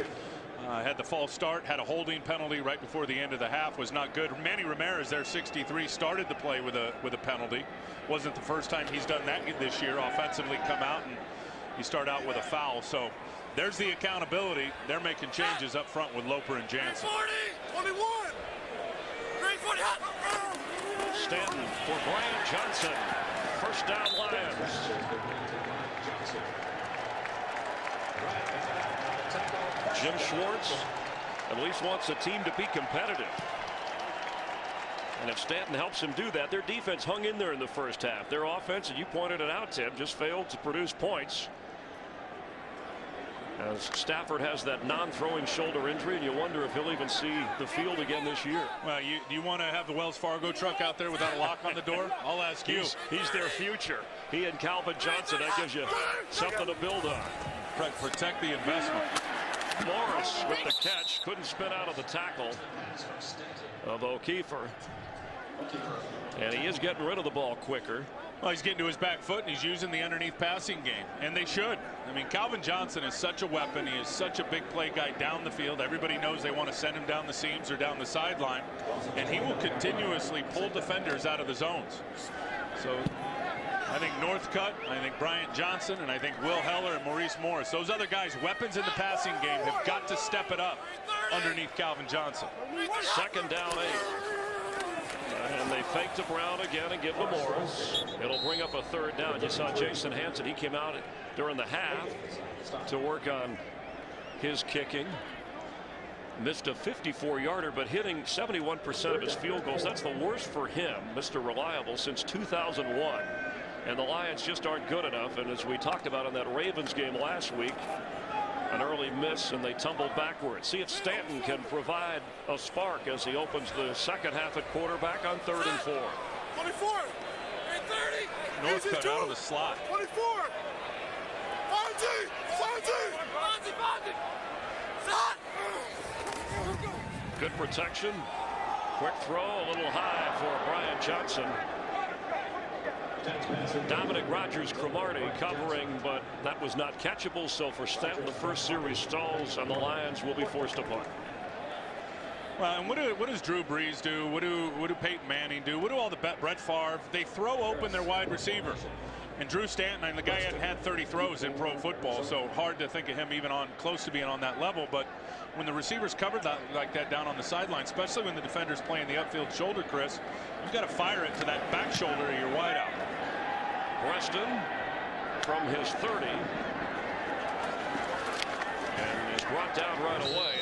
Had the false start, had a holding penalty right before the end of the half, was not good. Manny Ramirez, their 63, started the play with a penalty. Wasn't the first time he's done that this year. Offensively come out and you start out with a foul. So there's the accountability. They're making changes up front with Loper and Jansen. 21. Stanton for Brian Johnson. First down Lions. Jim Schwartz at least wants the team to be competitive. And if Stanton helps him do that, their defense hung in there in the first half. Their offense, and you pointed it out, Tim, just failed to produce points. As Stafford has that non-throwing shoulder injury, and you wonder if he'll even see the field again this year. Well, you want to have the Wells Fargo truck out there without a lock on the door? I'll ask you. He's their future. He and Calvin Johnson, that gives you something to build on. Protect the investment. Morris with the catch, couldn't spin out of the tackle of O'Keefer. And he is getting rid of the ball quicker. Well, he's getting to his back foot, and he's using the underneath passing game, and they should. I mean, Calvin Johnson is such a weapon. He is such a big play guy down the field. Everybody knows they want to send him down the seams or down the sideline, and he will continuously pull defenders out of the zones. So I think Northcutt, I think Bryant Johnson, and I think Will Heller and Maurice Morris, those other guys, weapons in the passing game, have got to step it up underneath Calvin Johnson. Second down 8. And they fake to Brown again and give to Morris. It'll bring up a third down. You saw Jason Hanson. He came out during the half to work on his kicking. Missed a 54-yarder, but hitting 71% of his field goals. That's the worst for him, Mr. Reliable, since 2001. And the Lions just aren't good enough. And as we talked about in that Ravens game last week, an early miss and they tumbled backwards. See if Stanton can provide a spark as he opens the second half at quarterback on 3rd and 4. 24. 30. Northcutt out of the slot. 24. 40. Good protection. Quick throw, a little high for Brian Johnson. Dominic Rodgers-Cromartie covering, but that was not catchable. So for Stanton, the first series stalls, and the Lions will be forced to punt. Well, and what does Drew Brees do? What do Peyton Manning do? What do all the Brett Favre? They throw open their wide receiver. And Drew Stanton, and the guy hadn't had 30 throws in pro football, so hard to think of him even on close to being on that level. But when the receivers covered like that down on the sideline, especially when the defender's playing the upfield shoulder, Chris, you've got to fire it to that back shoulder of your wideout. Preston from his 30 and is brought down right away.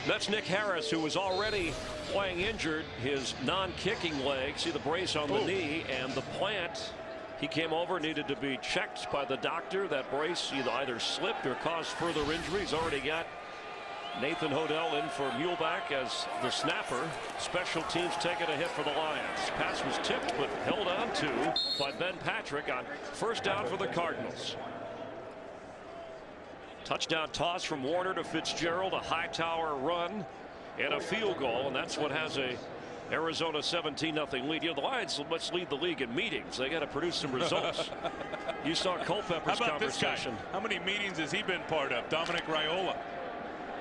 That's Nick Harris, who was already playing injured, his non-kicking leg. See the brace on the knee and the plant. He came over, needed to be checked by the doctor. That brace either slipped or caused further injury. He's already got Nathan Hodel in for Muleback as the snapper. Special teams taking a hit for the Lions. Pass was tipped but held on to by Ben Patrick on first down for the Cardinals. Touchdown toss from Warner to Fitzgerald, a Hightower run and a field goal, and that's what has a Arizona 17-0 lead. You know, the Lions must lead the league in meetings. They got to produce some results. You saw Culpepper's conversation. How many meetings has he been part of? Dominic Raiola.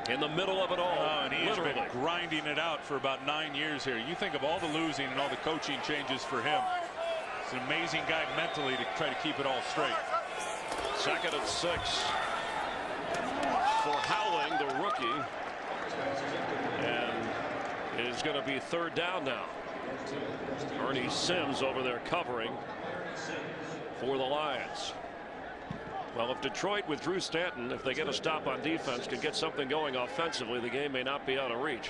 In the middle of it all. And he has been grinding it out for about 9 years here. You think of all the losing and all the coaching changes for him. It's an amazing guy mentally to try to keep it all straight. 2nd and 6 for Howling, the rookie. And it is going to be 3rd down now. Ernie Sims over there covering for the Lions. Well, if Detroit with Drew Stanton, if they get a stop on defense, can get something going offensively, the game may not be out of reach.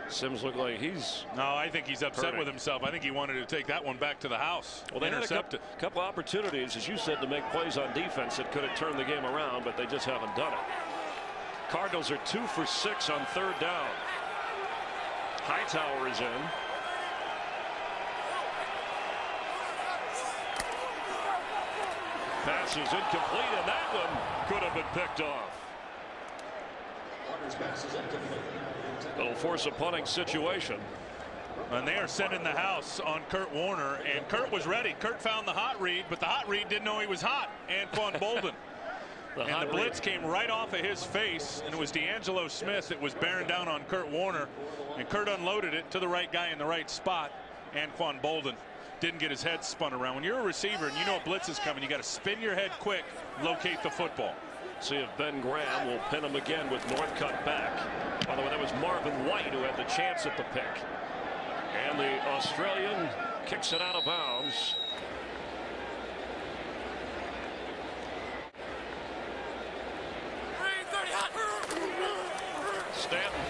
Sims looked like he's... No, I think he's upset with himself. I think he wanted to take that one back to the house. Well, they had a couple opportunities, as you said, to make plays on defense that could have turned the game around, but they just haven't done it. Cardinals are 2 for 6 on 3rd down. Hightower is in. Pass is incomplete, and that one could have been picked off. It'll force a punting situation. And they are sending the house on Kurt Warner, and Kurt was ready. Kurt found the hot read, but the hot read didn't know he was hot. Anquan Bolden. And the blitz came right off of his face, and it was D'Angelo Smith that was bearing down on Kurt Warner, and Kurt unloaded it to the right guy in the right spot. Anquan Bolden didn't get his head spun around. When you're a receiver and you know a blitz is coming, you got to spin your head quick, locate the football. See if Ben Graham will pin him again with Northcutt back. By the way, that was Marvin White who had the chance at the pick. And the Australian kicks it out of bounds. Stanton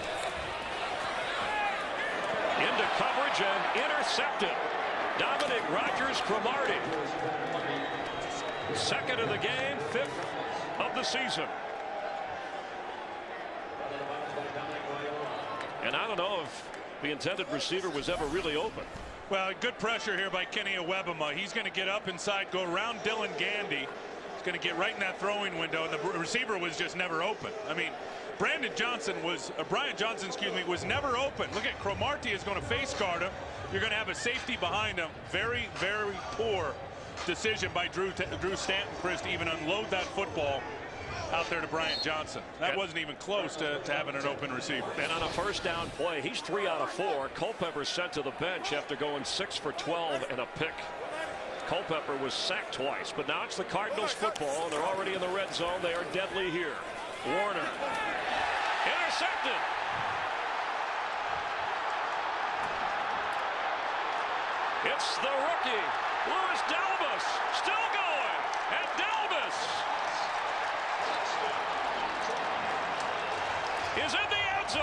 into coverage and intercepted. Dominic Rodgers-Cromartie. 2nd of the game, 5th of the season. And I don't know if the intended receiver was ever really open. Well, good pressure here by Kenny Awebama. He's going to get up inside, go around Dylan Gandy. He's going to get right in that throwing window, and the receiver was just never open. I mean, Brian Johnson, excuse me, was never open. Look at Cromartie is going to face guard him. You're going to have a safety behind him. Very, very poor decision by Drew Stanton, Chris, to even unload that football out there to Brian Johnson. That wasn't even close to having an open receiver. And on a 1st down play, he's 3 out of 4. Culpepper sent to the bench after going 6 for 12 and a pick. Culpepper was sacked twice, but now it's the Cardinals football, and they're already in the red zone. They are deadly here. Warner intercepted. It's the rookie, Louis Dalmas, still going, and Dalmas is in the end zone.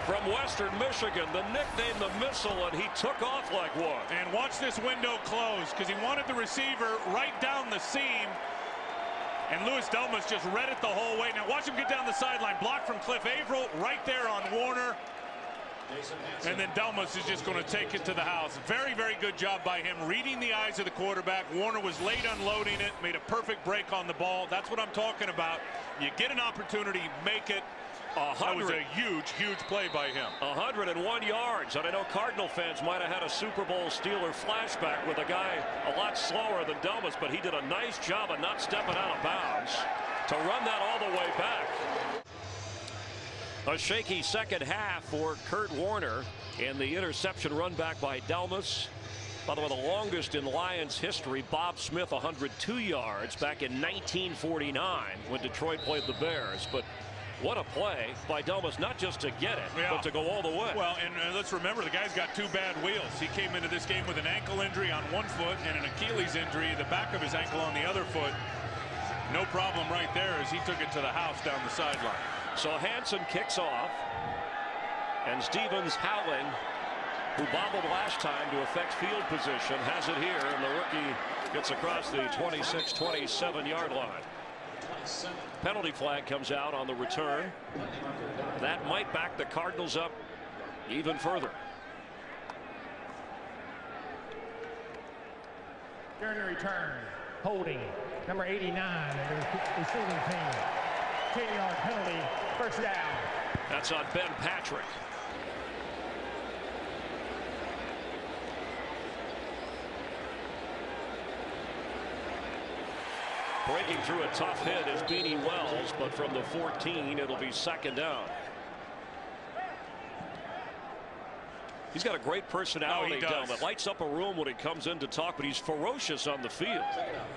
From Western Michigan, the nickname the Missile, and he took off like one. And watch this window close, because he wanted the receiver right down the seam. And Louis Delmas just read it the whole way. Now watch him get down the sideline. Block from Cliff Averill right there on Warner. And then Delmas is just going to take it to the house. Very, very good job by him reading the eyes of the quarterback. Warner was late unloading it, made a perfect break on the ball. That's what I'm talking about. You get an opportunity, make it. That was a huge, huge play by him. 101 yards. And I know Cardinal fans might have had a Super Bowl Steeler flashback with a guy a lot slower than Delmas, but he did a nice job of not stepping out of bounds to run that all the way back. A shaky 2nd half for Kurt Warner, and the interception run back by Delmas. By the way, the longest in Lions history, Bob Smith, 102 yards back in 1949 when Detroit played the Bears. But what a play by Delmas, not just to get it, but to go all the way. Well, and let's remember, the guy's got 2 bad wheels. He came into this game with an ankle injury on one foot and an Achilles injury, the back of his ankle on the other foot. No problem right there as he took it to the house down the sideline. So Hansen kicks off, and Stevens Howling, who bobbled last time to affect field position, has it here, and the rookie gets across the 26-27 yard line. Penalty flag comes out on the return. That might back the Cardinals up even further. During the return, holding number 89 in the receiving team. 10-yard penalty, first down. That's on Ben Patrick. Breaking through a tough hit is Beanie Wells, but from the 14, it'll be second down. He's got a great personality down that lights up a room when he comes in to talk, but he's ferocious on the field.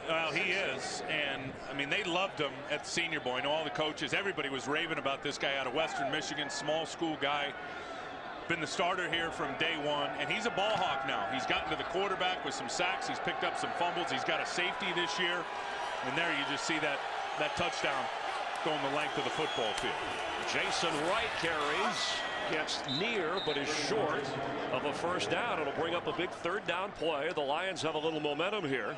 Well, he is, and I mean, they loved him at the Senior Bowl. I know all the coaches, everybody was raving about this guy out of Western Michigan, small school guy. Been the starter here from day one, and he's a ball hawk now. He's gotten to the quarterback with some sacks. He's picked up some fumbles. He's got a safety this year, and there you just see that touchdown going the length of the football field. Jason Wright carries. Gets near, but is short of a first down. It'll bring up a big third down play. The Lions have a little momentum here.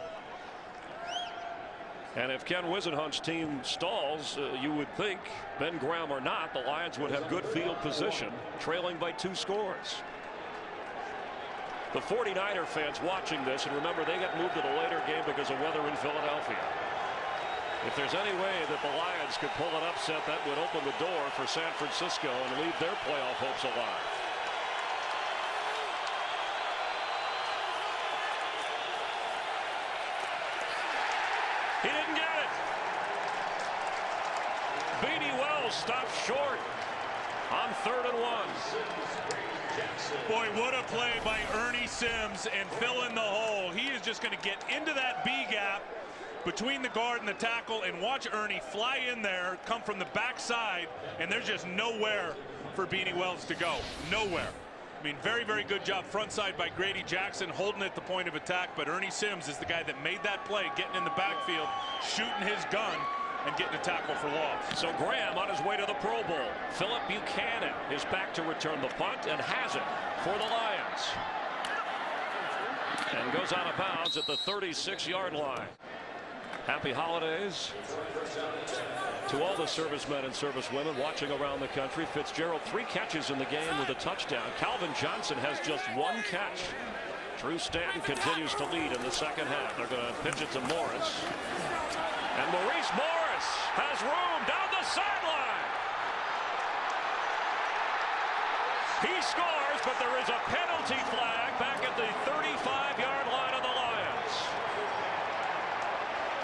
And if Ken Wisenhunt's team stalls, you would think, Ben Graham or not, the Lions would have good field position, trailing by 2 scores. The 49er fans watching this, and remember, they got moved to the later game because of weather in Philadelphia. If there's any way that the Lions could pull an upset, that would open the door for San Francisco and leave their playoff hopes alive. He didn't get it. Beanie Wells stopped short on 3rd and 1. Boy, what a play by Ernie Sims and fill in the hole. He is just going to get into that B gap between the guard and the tackle and watch Ernie fly in there, come from the backside, and there's just nowhere for Beanie Wells to go. Nowhere. I mean, very, very good job front side by Grady Jackson holding at the point of attack, but Ernie Sims is the guy that made that play, getting in the backfield, shooting his gun, and getting a tackle for loss. So Graham on his way to the Pro Bowl. Philip Buchanan is back to return the punt and has it for the Lions. And goes out of bounds at the 36-yard line. Happy holidays to all the servicemen and servicewomen watching around the country. Fitzgerald 3 catches in the game with a touchdown. Calvin Johnson has just 1 catch. Drew Stanton continues to lead in the second half. They're going to pitch it to Morris. And Maurice Morris has room down the sideline. He scores, but there is a penalty flag back at the 35-yard line of the Lions.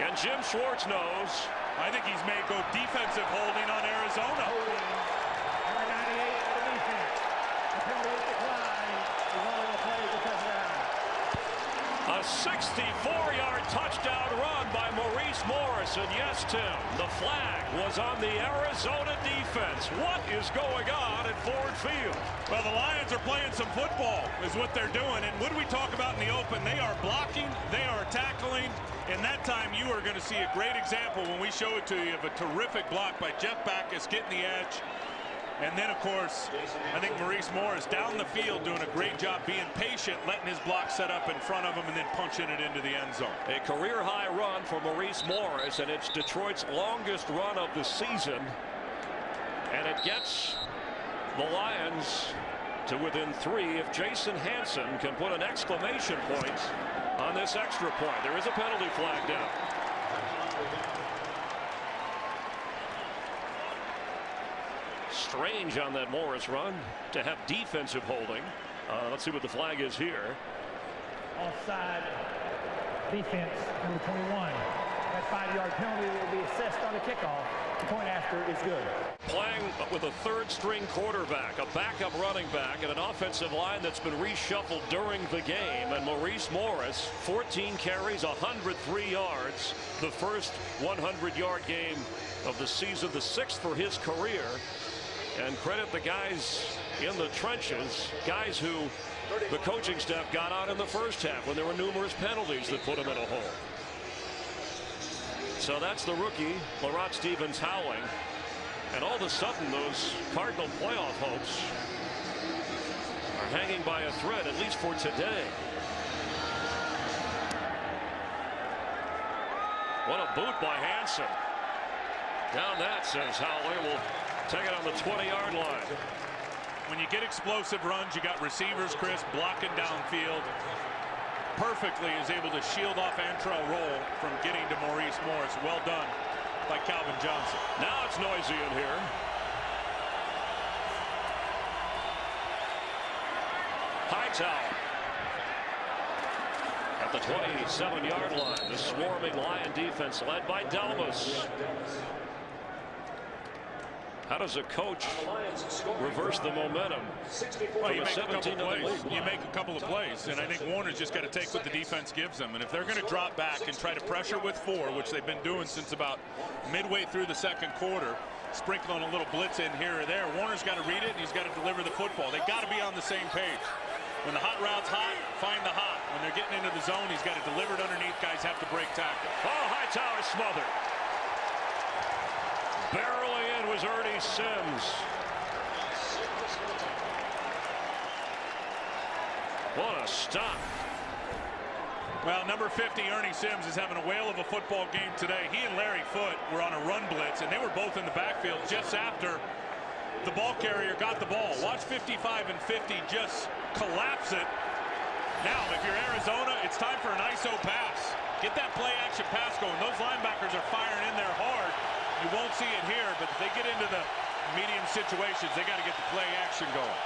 And Jim Schwartz knows. I think he's made go defensive holding on Arizona. Holding number 98 for the defense. The penalty is declined. The one will play the touchdown. A 64-yard touchdown run by Maurice Morris. And yes, Tim, the flag was on the Arizona defense. What is going on at Ford Field? Well, the Lions are playing some football is what they're doing. And what do we talk about in the open? They are blocking. They are tackling. And that time you are going to see a great example when we show it to you of a terrific block by Jeff Backus getting the edge. And then, of course, I think Maurice Morris down the field doing a great job being patient, letting his block set up in front of him and then punching it into the end zone. A career-high run for Maurice Morris, and it's Detroit's longest run of the season. And it gets the Lions to within 3 if Jason Hanson can put an exclamation point on this extra point. There is a penalty flag down. Strange on that Morris run to have defensive holding. Let's see what the flag is here. Offside defense, number 21. That 5-yard penalty will be assessed on the kickoff. The point after is good. Playing with a 3rd-string quarterback, a backup running back, and an offensive line that's been reshuffled during the game. And Maurice Morris, 14 carries, 103 yards. The first 100-yard game of the season, the 6th for his career. And credit the guys in the trenches, guys who the coaching staff got out in the first half when there were numerous penalties that put him in a hole. So that's the rookie, Larot Stevens, howling. And all of a sudden, those Cardinal playoff hopes are hanging by a thread, at least for today. What a boot by Hanson. Down that, says Howley. Will take it on the 20-yard line. When you get explosive runs, you got receivers, Chris, blocking downfield. Perfectly is able to shield off Antrell Roll from getting to Maurice Morris. Well done by Calvin Johnson. Now it's noisy in here. Hightower at the 27-yard line. The swarming Lion defense led by Delmas. How does a coach reverse the momentum? Well, you make a couple plays. You make a couple of plays, and I think Warner's just got to take what the defense gives them. And if they're going to drop back and try to pressure with 4, which they've been doing since about midway through the second quarter, sprinkling a little blitz in here or there, Warner's got to read it and he's got to deliver the football. They've got to be on the same page. When the hot route's hot, find the hot. When they're getting into the zone, he's got to deliver it underneath. Guys have to break tackle. Oh, Hightower smothered. Barreling in was Ernie Sims. What a stop. Well, number 50, Ernie Sims, is having a whale of a football game today. He and Larry Foote were on a run blitz, and they were both in the backfield just after the ball carrier got the ball. Watch 55 and 50 just collapse it. Now, if you're Arizona, it's time for an ISO pass. Get that play action pass going. Those linebackers are firing in there hard. You won't see it here, but if they get into the medium situations, they got to get the play action going.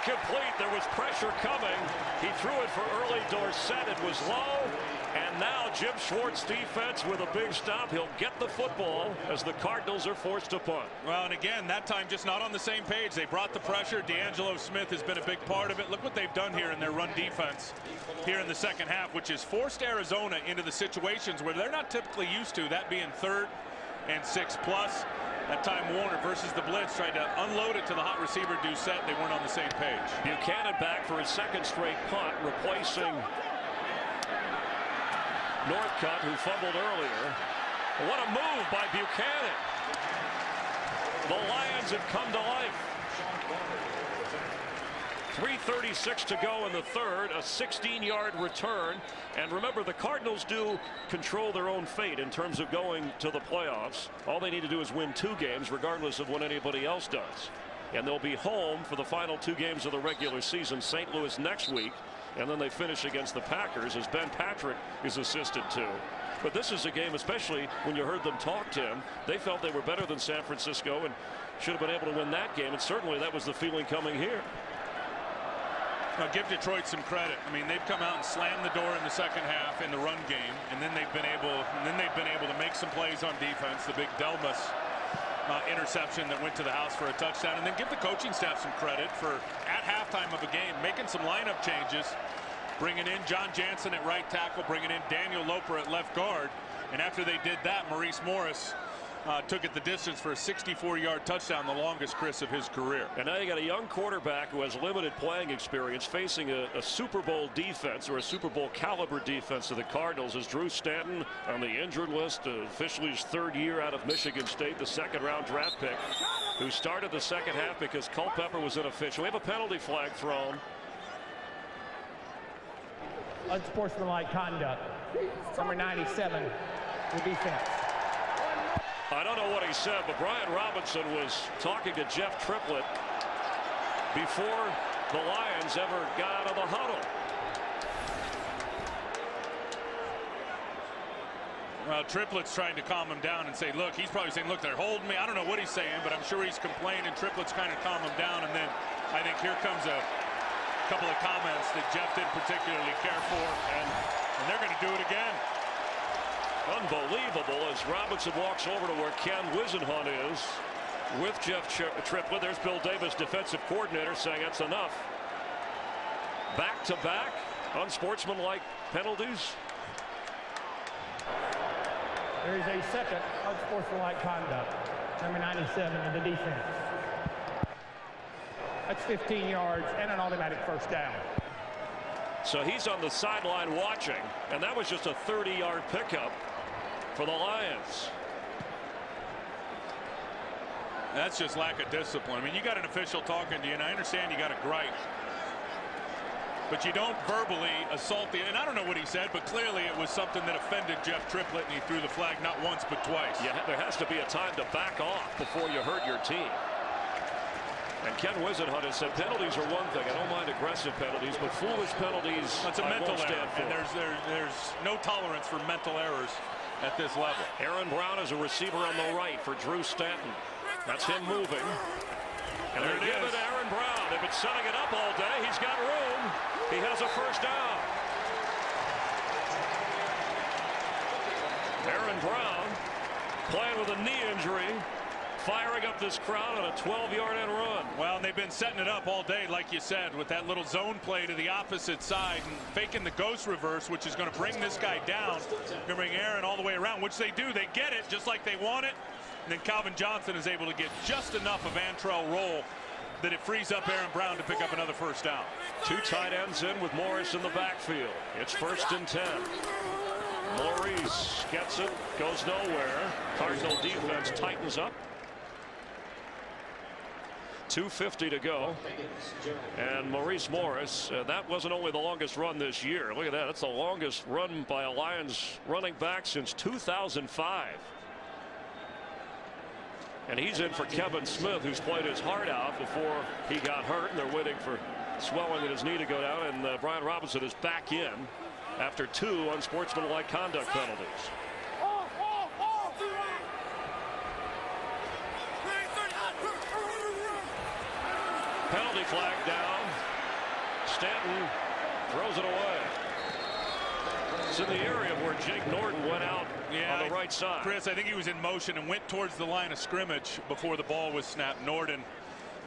Incomplete. There was pressure coming. He threw it for early Dorsett. It was low. And now Jim Schwartz defense with a big stop. He'll get the football as the Cardinals are forced to punt. Well, and again, that time just not on the same page. They brought the pressure. D'Angelo Smith has been a big part of it. Look what they've done here in their run defense here in the second half, which has forced Arizona into the situations where they're not typically used to, that being 3rd and 6+. That time Warner versus the blitz tried to unload it to the hot receiver Doucette. They weren't on the same page. Buchanan back for his second straight punt, replacing Northcutt, who fumbled earlier. What a move by Buchanan. The Lions have come to life. 3:36 to go in the third, a 16-yard return. And remember, the Cardinals do control their own fate in terms of going to the playoffs. All they need to do is win 2 games, regardless of what anybody else does. And they'll be home for the final 2 games of the regular season, St. Louis next week. And then they finish against the Packers, as Ben Patrick is assisted to. But this is a game, especially when you heard them talk to him, they felt they were better than San Francisco and should have been able to win that game. And certainly that was the feeling coming here. Now give Detroit some credit. I mean, they've come out and slammed the door in the second half in the run game, and then they've been able to make some plays on defense. The big Delmas interception that went to the house for a touchdown, and then give the coaching staff some credit for at halftime of a game making some lineup changes, bringing in John Jansen at right tackle, bringing in Daniel Loper at left guard, and after they did that, Maurice Morris took it the distance for a 64-yard touchdown, the longest, Chris, of his career. And now you got a young quarterback who has limited playing experience facing a Super Bowl defense, or a Super Bowl caliber defense of the Cardinals, as Drew Stanton on the injured list, officially his 3rd year out of Michigan State, the 2nd-round draft pick, who started the second half because Culpepper was inefficient. We have a penalty flag thrown. Unsportsmanlike conduct. Number 97, the defense. I don't know what he said, but Brian Robinson was talking to Jeff Triplett before the Lions ever got out of the huddle. Well, Triplett's trying to calm him down and say, look, he's probably saying, look, they're holding me. I don't know what he's saying, but I'm sure he's complaining. Triplett's kind of calm him down, and then I think here comes a couple of comments that Jeff didn't particularly care for, and they're going to do it again. Unbelievable as Robinson walks over to where Ken Wisenhunt is with Jeff Triplett. There's Bill Davis, defensive coordinator, saying that's enough. Back-to-back unsportsmanlike penalties. There is a second unsportsmanlike conduct. Number 97 in the defense. That's 15 yards and an automatic first down. So he's on the sideline watching, and that was just a 30-yard pickup for the Lions. That's just lack of discipline. I mean, you got an official talking to you, and I understand you got a gripe. but you don't verbally assault the, and I don't know what he said, but clearly it was something that offended Jeff Triplett, and he threw the flag not once but twice. Yeah, there has to be a time to back off before you hurt your team. And Ken Wisenhunt has said penalties are one thing. I don't mind aggressive penalties, but foolish penalties, that's a mental error, and there's no tolerance for mental errors at this level. Aaron Brown is a receiver on the right for Drew Stanton. That's him moving. And they give it to Aaron Brown. They've been setting it up all day. He's got room. He has a first down. Aaron Brown playing with a knee injury, firing up this crowd on a 12-yard end run. Well, they've been setting it up all day, like you said, with that little zone play to the opposite side and faking the ghost reverse, which is going to bring this guy down. Going to bring Aaron all the way around, which they do. They get it just like they want it. And then Calvin Johnson is able to get just enough of Antrell Roll that it frees up Aaron Brown to pick up another first down. Two tight ends in with Morris in the backfield. It's 1st and 10. Maurice gets it, goes nowhere. Cardinal defense tightens up. 2:50 to go. And Maurice Morris, that wasn't only the longest run this year. Look at that. That's the longest run by a Lions running back since 2005. And he's in for Kevin Smith, who's played his heart out before he got hurt, and they're waiting for swelling in his knee to go down. And Brian Robinson is back in after 2 unsportsmanlike conduct penalties. Penalty flag down. Stanton throws it away. It's in the area where Jake Norton went out on the right side. Chris, I think he was in motion and went towards the line of scrimmage before the ball was snapped. Norton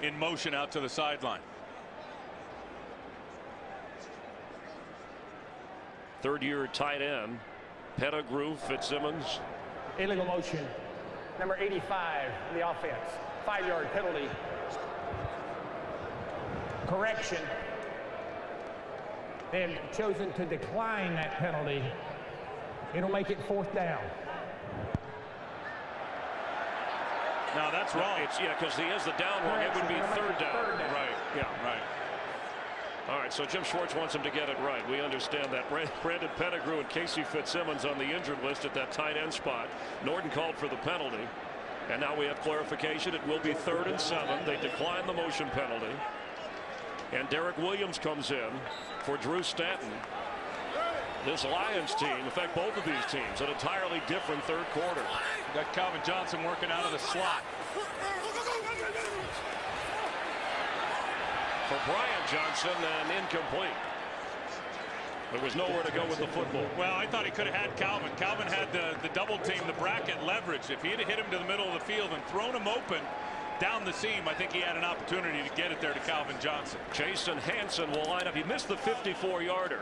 in motion out to the sideline. Third-year tight end, Pettigrew, Fitzsimmons. Illegal motion. Number 85 in the offense. 5-yard penalty. Correction. They have chosen to decline that penalty. It'll make it 4th down. No, that's wrong. Because he has the down one. It would be third down. Right. Yeah. Right. All right, so Jim Schwartz wants him to get it right. We understand that. Brandon Pettigrew and Casey Fitzsimmons on the injured list at that tight end spot. Norton called for the penalty. And now we have clarification. It will be 3rd and 7. They decline the motion penalty. And Derek Williams comes in for Drew Stanton. This Lions team, in fact, both of these teams, an entirely different third quarter. Got Calvin Johnson working out of the slot. For Brian Johnson, and incomplete. There was nowhere to go with the football. Well, I thought he could have had Calvin. Calvin had the double team, the bracket leverage. If he had hit him to the middle of the field and thrown him open down the seam, I think he had an opportunity to get it there to Calvin Johnson. Jason Hanson will line up. He missed the 54-yarder.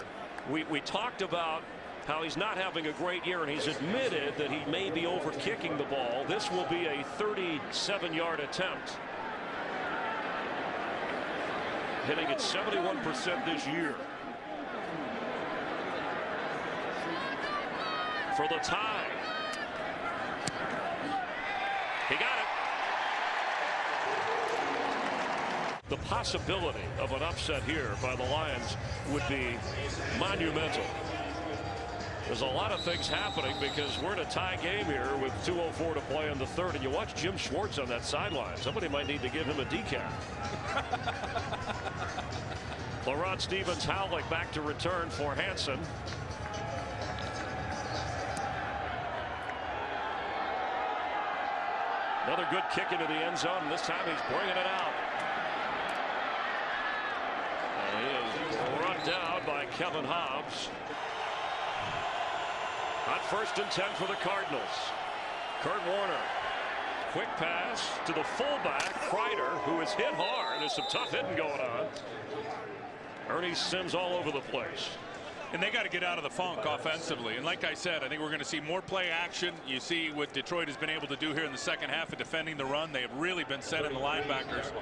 We talked about how he's not having a great year, and he's admitted that he may be over kicking the ball. This will be a 37-yard attempt. Hitting at 71% this year. For the tie. He got it. The possibility of an upset here by the Lions would be monumental. There's a lot of things happening because we're in a tie game here with 2:04 to play in the third, and you watch Jim Schwartz on that sideline. Somebody might need to give him a decaf. LaRod Stevens-Howlick back to return for Hanson. Another good kick into the end zone, and this time he's bringing it out. And he is run down by Kevin Hobbs. On 1st and 10 for the Cardinals. Kurt Warner. Quick pass to the fullback, Kreider, who is hit hard. There's some tough hitting going on. Ernie Sims all over the place. And they got to get out of the funk offensively. And like I said, I think we're going to see more play action. You see what Detroit has been able to do here in the second half of defending the run. They have really been setting the linebackers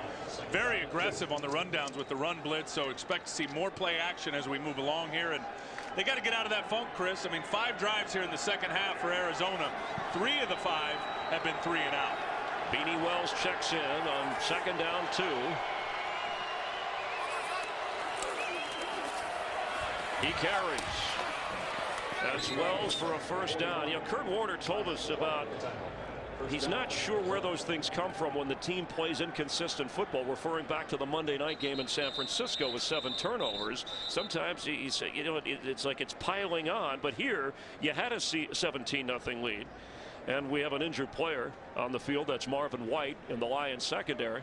very aggressive on the rundowns with the run blitz. So expect to see more play action as we move along here. And they got to get out of that funk, Chris. I mean, 5 drives here in the second half for Arizona. 3 of the 5 have been 3 and out. Beanie Wells checks in on 2nd down 2. He carries. That's Wells for a first down. You know, Kurt Warner told us about he's not sure where those things come from when the team plays inconsistent football, referring back to the Monday night game in San Francisco with 7 turnovers. Sometimes he's, you know, it's like it's piling on, but here you had a 17-0 lead, and we have an injured player on the field. That's Marvin White in the Lions secondary.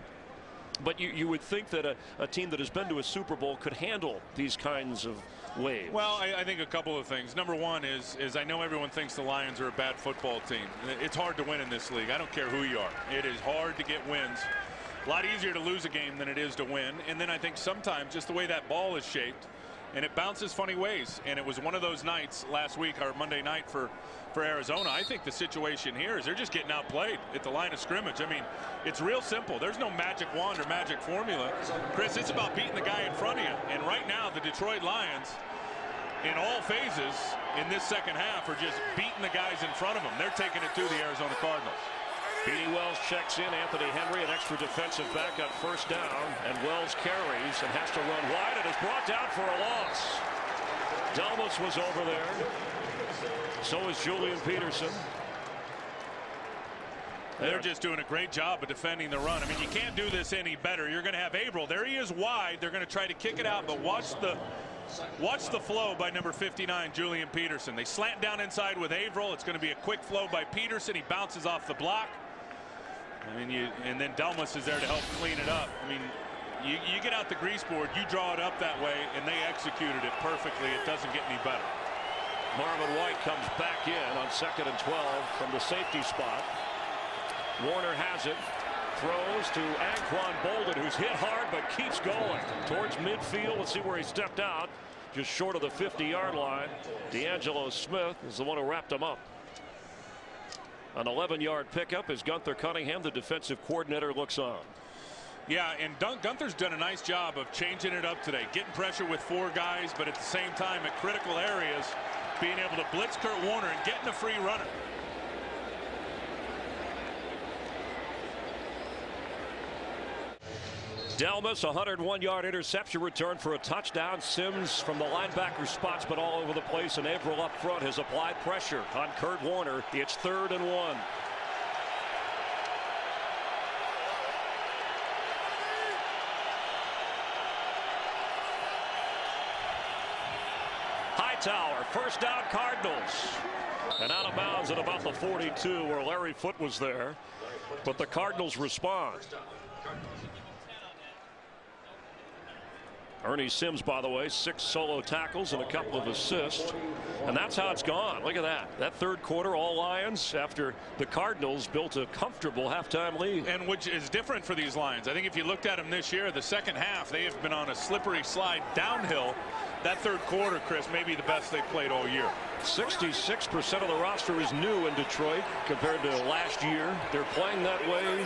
But you would think that a team that has been to a Super Bowl could handle these kinds of waves. Well, I think a couple of things. Number one is I know everyone thinks the Lions are a bad football team. It's hard to win in this league. I don't care who you are. It is hard to get wins. A lot easier to lose a game than it is to win. And then I think sometimes just the way that ball is shaped, and it bounces funny ways. And it was one of those nights last week, or Monday night for Arizona. I think the situation here is they're just getting outplayed at the line of scrimmage. I mean, it's real simple. There's no magic wand or magic formula. Chris, it's about beating the guy in front of you. And right now, the Detroit Lions, in all phases in this second half, are just beating the guys in front of them. They're taking it to the Arizona Cardinals. Beanie Wells checks in. Anthony Henry, an extra defensive back on first down, and Wells carries and has to run wide and is brought down for a loss. Delmas was over there. So is Julian Peterson. They're just doing a great job of defending the run. I mean, you can't do this any better. You're going to have Averill. There he is wide. They're going to try to kick it out, but watch the flow by number 59, Julian Peterson. They slant down inside with Averill. It's going to be a quick flow by Peterson. He bounces off the block. I mean, and then Delmas is there to help clean it up. I mean, you get out the grease board, you draw it up that way, and they executed it perfectly. It doesn't get any better. Marvin White comes back in on 2nd and 12 from the safety spot. Warner has it, throws to Anquan Bolden, who's hit hard but keeps going towards midfield. Let's see where he stepped out, just short of the 50-yard line. D'Angelo Smith is the one who wrapped him up. An 11-yard pickup as Gunther Cunningham, the defensive coordinator, looks on. Yeah, and Gunther's done a nice job of changing it up today, getting pressure with 4 guys, but at the same time at critical areas, being able to blitz Kurt Warner and getting a free runner. Delmas, a 101-yard interception return for a touchdown. Sims from the linebacker spots, but all over the place, and Averill up front has applied pressure on Kurt Warner. It's 3rd and 1. Hightower, first down Cardinals. And out of bounds at about the 42 where Larry Foote was there. But the Cardinals respond. Ernie Sims, by the way, 6 solo tackles and a couple of assists. And that's how it's gone. Look at that. That third quarter, all Lions, after the Cardinals built a comfortable halftime lead. And which is different for these Lions. I think if you looked at them this year, the second half, they have been on a slippery slide downhill. That third quarter, Chris, may be the best they've played all year. 66% of the roster is new in Detroit compared to last year. They're playing that way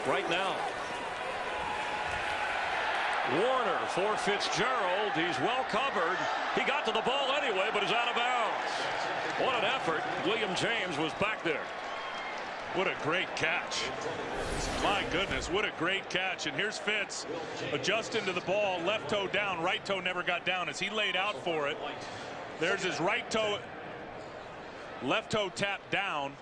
right now. Warner for Fitzgerald. He's well covered. He got to the ball anyway, but is out of bounds. What an effort. William James was back there. What a great catch. My goodness, what a great catch. And here's Fitz adjusting to the ball. Left toe down. Right toe never got down as he laid out for it. There's his right toe. Left toe tapped down.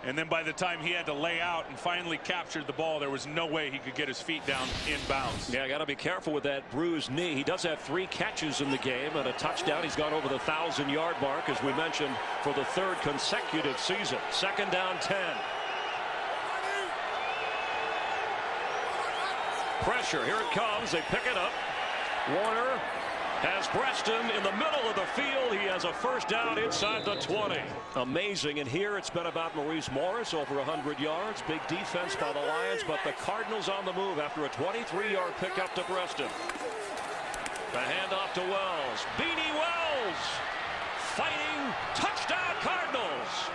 And then by the time he had to lay out and finally captured the ball, there was no way he could get his feet down inbounds. Yeah, got to be careful with that bruised knee. He does have 3 catches in the game and a touchdown. He's gone over the 1,000-yard mark, as we mentioned, for the 3rd consecutive season. 2nd down 10. Pressure. Here it comes. They pick it up. Warner has Preston in the middle of the field. He has a first down inside the 20. Amazing. And here it's been about Maurice Morris, over 100 yards. Big defense by the Lions, but the Cardinals on the move after a 23-yard pickup to Preston. The handoff to Wells. Beanie Wells fighting. Touchdown Cardinals.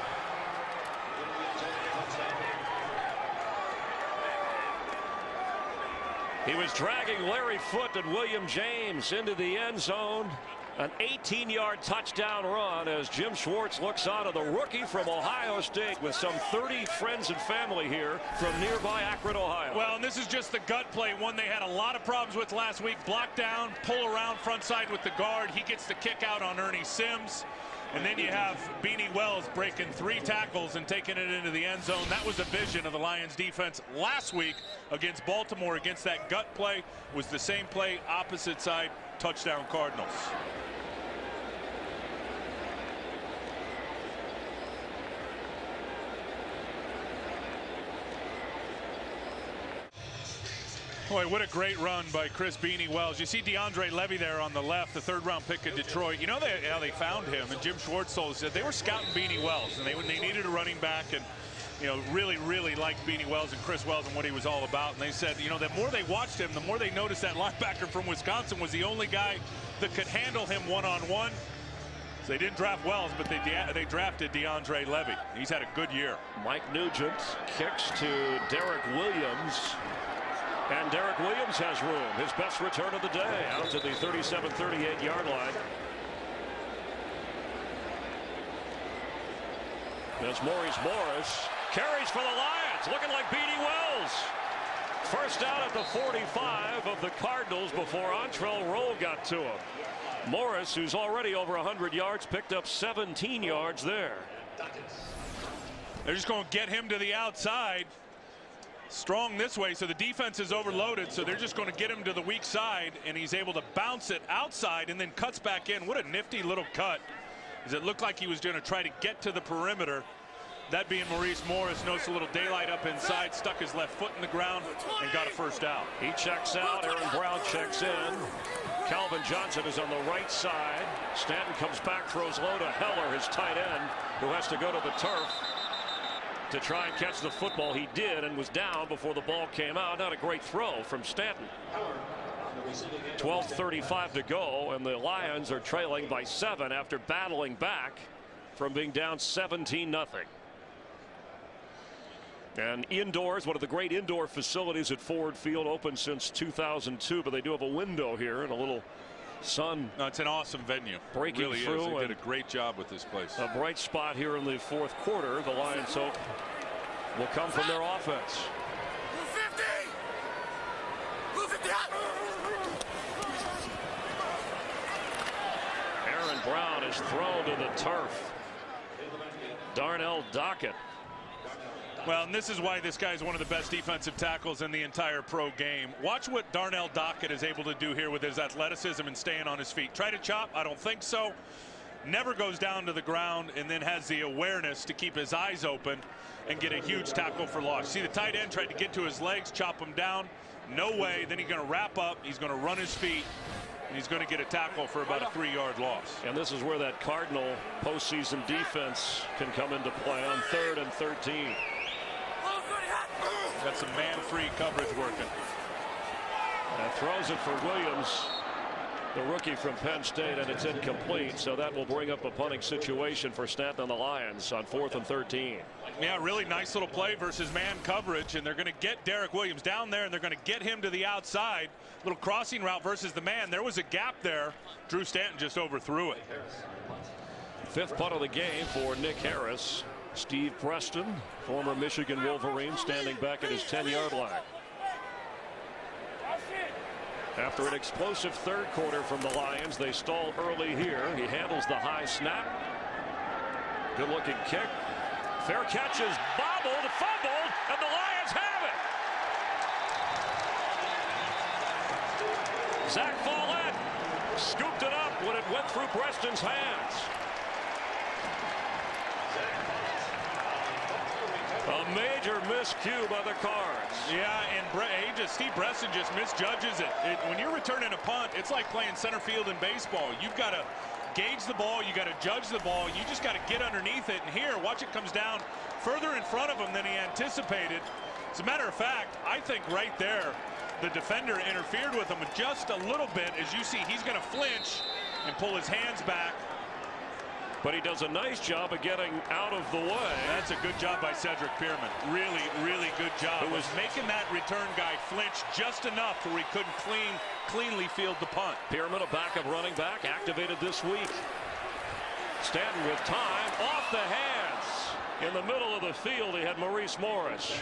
He was dragging Larry Foote and William James into the end zone. An 18-yard touchdown run as Jim Schwartz looks on to the rookie from Ohio State with some 30 friends and family here from nearby Akron, Ohio. Well, and this is just the gut play, one they had a lot of problems with last week. Block down, pull around front side with the guard. He gets the kick out on Ernie Sims. And then you have Beanie Wells breaking 3 tackles and taking it into the end zone. That was a vision of the Lions defense last week against Baltimore. Against that gut play was the same play, opposite side, touchdown Cardinals. Boy, what a great run by Chris Beanie Wells. You see DeAndre Levy there on the left, the 3rd-round pick of Detroit. You know how they found him, and Jim Schwartz told us that they were scouting Beanie Wells, and they needed a running back, and really liked Beanie Wells and Chris Wells and what he was all about. And they said, the more they watched him, the more they noticed that linebacker from Wisconsin was the only guy that could handle him one-on-one. So they didn't draft Wells, but they drafted DeAndre Levy. He's had a good year. Mike Nugent kicks to Derek Williams. And Derek Williams has room. His best return of the day out to the 37-38-yard line. As Maurice Morris carries for the Lions, looking like Beanie Wells. First down at the 45 of the Cardinals before Antrell Rolle got to him. Morris, who's already over 100 yards, picked up 17 yards there. They're just going to get him to the outside. Strong this way, so the defense is overloaded, so they're just going to get him to the weak side, and he's able to bounce it outside and then cuts back in. What a nifty little cut, as it looked like he was going to try to get to the perimeter. That being Maurice Morris, noticed a little daylight up inside, stuck his left foot in the ground, and got a first down. He checks out, Aaron Brown checks in. Calvin Johnson is on the right side. Stanton comes back, throws low to Heller, his tight end, who has to go to the turf to try and catch the football. He did, and was down before the ball came out. Not a great throw from Stanton. 12:35 to go, and the Lions are trailing by 7 after battling back from being down 17-0. And indoors, one of the great indoor facilities at Ford Field, open since 2002, but they do have a window here and a little sun. No, it's an awesome venue. Breaking really through. Is. They did a great job with this place. A bright spot here in the 4th quarter. The Lions hope will come from their offense. Aaron Brown is thrown to the turf. Darnell Dockett. Well, and this is why this guy is one of the best defensive tackles in the entire pro game. Watch what Darnell Dockett is able to do here with his athleticism and staying on his feet. Try to chop? I don't think so. Never goes down to the ground, and then has the awareness to keep his eyes open and get a huge tackle for loss. See, the tight end tried to get to his legs, chop him down. No way. Then he's going to wrap up. He's going to run his feet. And he's going to get a tackle for about a 3-yard loss. And this is where that Cardinal postseason defense can come into play on 3rd and 13. Got some man-free coverage working. And throws it for Williams, the rookie from Penn State, and it's incomplete. So that will bring up a punting situation for Stanton and the Lions on 4th and 13. Yeah, really nice little play versus man coverage, and they're going to get Derek Williams down there, and they're going to get him to the outside. Little crossing route versus the man. There was a gap there. Drew Stanton just overthrew it. 5th punt of the game for Nick Harris. Steve Preston, former Michigan Wolverine, standing back at his 10-yard line. After an explosive 3rd quarter from the Lions, they stall early here. He handles the high snap. Good-looking kick. Fair catch is bobbled, fumbled, and the Lions have it. Zach Follett scooped it up when it went through Preston's hands. A major miscue by the Cards. Yeah, and Steve Preston just misjudges it. When you're returning a punt, it's like playing center field in baseball. You've got to gauge the ball, you got to judge the ball, you just got to get underneath it. And here, watch it comes down further in front of him than he anticipated. As a matter of fact, I think right there, the defender interfered with him just a little bit. As you see, he's going to flinch and pull his hands back. But he does a nice job of getting out of the way. That's a good job by Cedric Pierman. Really, really good job. It was making that return guy flinch just enough where he couldn't cleanly field the punt. Pierman, a backup running back, activated this week. Stanton with time, off the hands. In the middle of the field, he had Maurice Morris.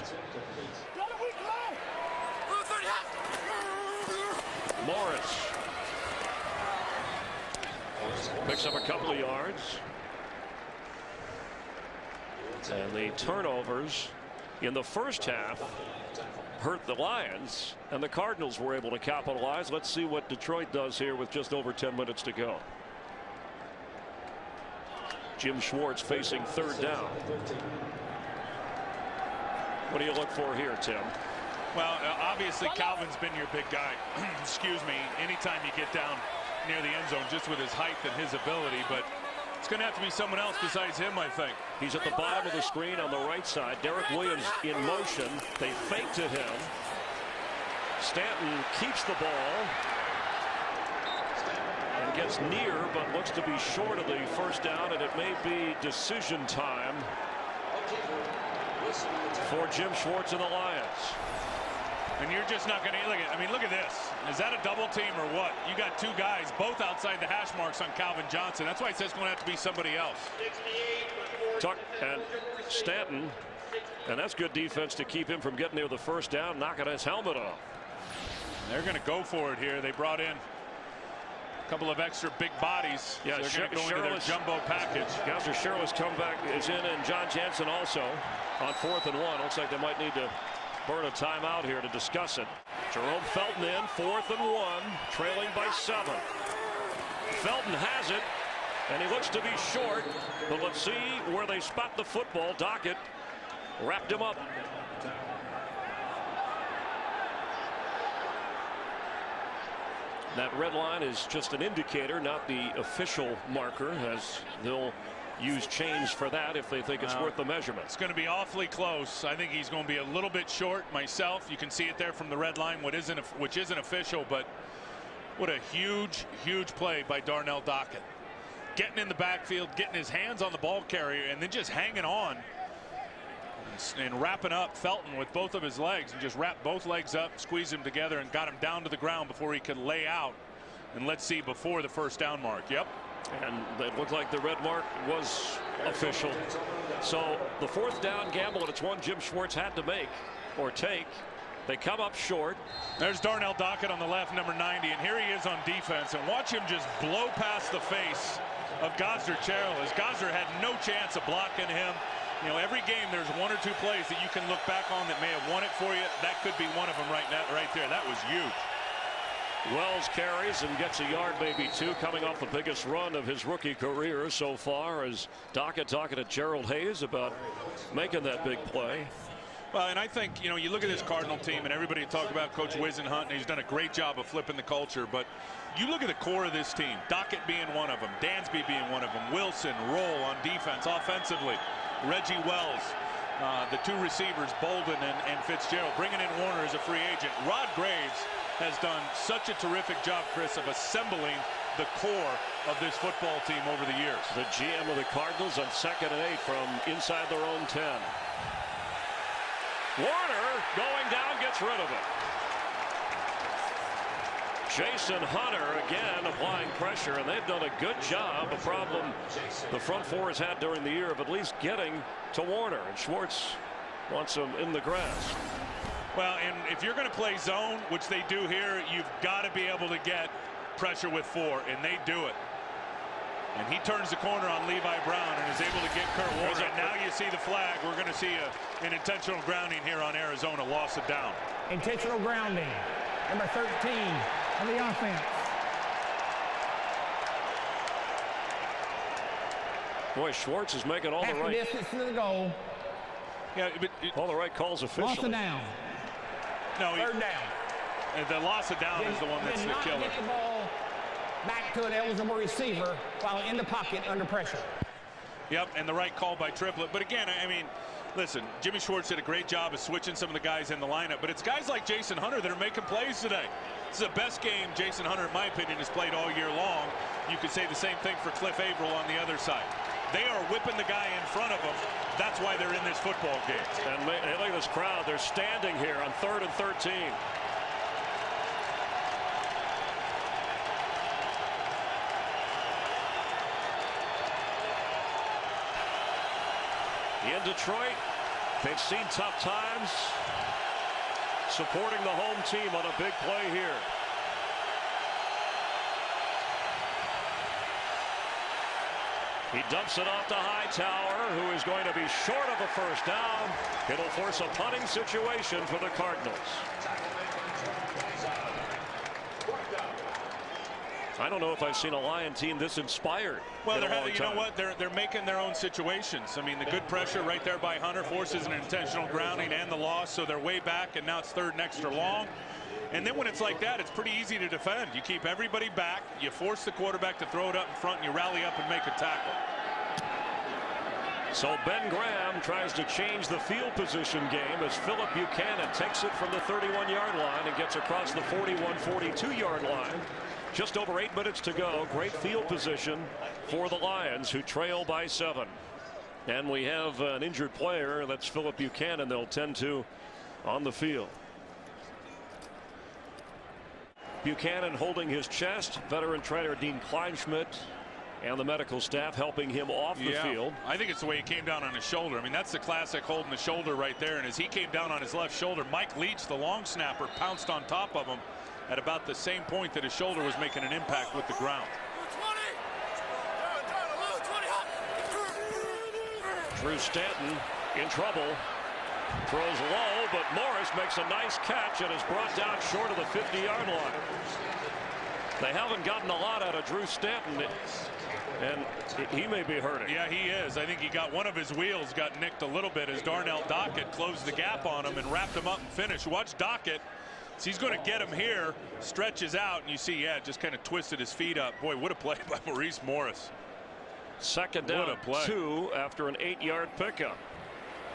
Morris picks up a couple of yards. And the turnovers in the first half hurt the Lions, and the Cardinals were able to capitalize. Let's see what Detroit does here with just over 10 minutes to go. Jim Schwartz facing third down. What do you look for here, Tim? Well, obviously Calvin's been your big guy. Excuse me. Anytime you get down near the end zone, just with his height and his ability, but it's going to have to be someone else besides him, I think. He's at the bottom of the screen on the right side. Derek Williams in motion. They fake to him. Stanton keeps the ball and gets near, but looks to be short of the first down, and it may be decision time for Jim Schwartz and the Lions. And you're just not going to look at. I mean, look at this. Is that a double team or what? You got two guys both outside the hash marks on Calvin Johnson. That's why it says it's going to have to be somebody else. Tuck and Stanton, and that's good defense to keep him from getting near the first down, knocking his helmet off. They're going to go for it here. They brought in a couple of extra big bodies. Yeah, so they're going to go into their jumbo package. Gouser Sherless comeback is in, and John Jansen also on 4th and 1. Looks like they might need to burn a timeout here to discuss it. Jerome Felton in, 4th and 1, trailing by 7. Felton has it, and he looks to be short, but let's see where they spot the football. Dockett wrapped him up. That red line is just an indicator, not the official marker, as they'll use chains for that if they think it's worth the measurement. It's going to be awfully close. I think he's going to be a little bit short myself. You can see it there from the red line, which isn't official, but what a huge play by Darnell Dockett. Getting in the backfield, getting his hands on the ball carrier, and then just hanging on and wrapping up Felton with both of his legs, and just wrapped both legs up, squeezed him together, and got him down to the ground before he could lay out. And let's see, before the first down mark. Yep. And it looked like the red mark was official. So the 4th down gamble, and it's one Jim Schwartz had to make or take. They come up short. There's Darnell Dockett on the left, number 90, and here he is on defense. And watch him just blow past the face of Gosder Cheryl, as Gosder had no chance of blocking him. You know, every game there's one or two plays that you can look back on that may have won it for you. That could be one of them right there. That was huge. Wells carries and gets a yard, maybe two, coming off the biggest run of his rookie career so far, as Dockett talking to Gerald Hayes about making that big play. Well, and I think, you know, you look at this Cardinal team, and everybody talk about Coach Wisenhunt, and he's done a great job of flipping the culture. But you look at the core of this team, Dockett being one of them, Dansby being one of them, Wilson, Roll on defense, offensively, Reggie Wells, the two receivers, Bolden and Fitzgerald, bringing in Warner as a free agent. Rod Graves has done such a terrific job, Chris, of assembling the core of this football team over the years. The GM of the Cardinals on 2nd and 8 from inside their own 10. Warner going down, gets rid of it. Jason Hunter again applying pressure, and they've done a good job. A problem the front four has had during the year of at least getting to Warner, and Schwartz wants him in the grass. Well, and if you're going to play zone, which they do here, you've got to be able to get pressure with 4, and they do it. And he turns the corner on Levi Brown and is able to get Kurt Warner. And now you see the flag. We're going to see an intentional grounding here on Arizona, loss of down. Intentional grounding, number 13 on the offense. Boy, Schwartz is making all Half the right distance to the goal. Yeah, but all the right calls officially. Loss of down. No, Third down. The loss of down is the one that's the killer. Get the ball back to an eligible receiver while in the pocket under pressure. Yep, and the right call by Triplett. But again, I mean, listen, Jimmy Schwartz did a great job of switching some of the guys in the lineup, but it's guys like Jason Hunter that are making plays today. This is the best game Jason Hunter, in my opinion, has played all year long. You could say the same thing for Cliff Averill on the other side. They are whipping the guy in front of them. That's why they're in this football game. And look at this crowd. They're standing here on 3rd and 13. In Detroit, they've seen tough times, supporting the home team on a big play here. He dumps it off to Hightower, who is going to be short of a first down. It'll force a punting situation for the Cardinals. I don't know if I've seen a Lion team this inspired. Well, you know what? They're making their own situations. I mean, the good pressure right there by Hunter forces an intentional grounding and the loss, so they're way back, and now it's 3rd and extra long. And then when it's like that, it's pretty easy to defend. You keep everybody back, you force the quarterback to throw it up in front, and you rally up and make a tackle. So Ben Graham tries to change the field position game as Philip Buchanan takes it from the 31-yard line and gets across the 41-42-yard line. Just over 8 minutes to go. Great field position for the Lions, who trail by 7. And we have an injured player. That's Philip Buchanan. They'll tend to on the field. Buchanan holding his chest. Veteran trainer Dean Kleinschmidt and the medical staff helping him off the field. I think it's the way he came down on his shoulder. I mean, that's the classic holding the shoulder right there. And as he came down on his left shoulder, Mike Leach, the long snapper, pounced on top of him at about the same point that his shoulder was making an impact with the ground. Drew Stanton in trouble. Throws low, but Morris makes a nice catch and is brought down short of the 50-yard line. They haven't gotten a lot out of Drew Stanton, and he may be hurting. Yeah, he is. I think he got one of his wheels got nicked a little bit as Darnell Dockett closed the gap on him and wrapped him up and finished. Watch Dockett. So he's going to get him here, stretches out, and you see, yeah, just kind of twisted his feet up. Boy, what a play by Maurice Morris. 2nd down, 2 after an 8-yard pickup.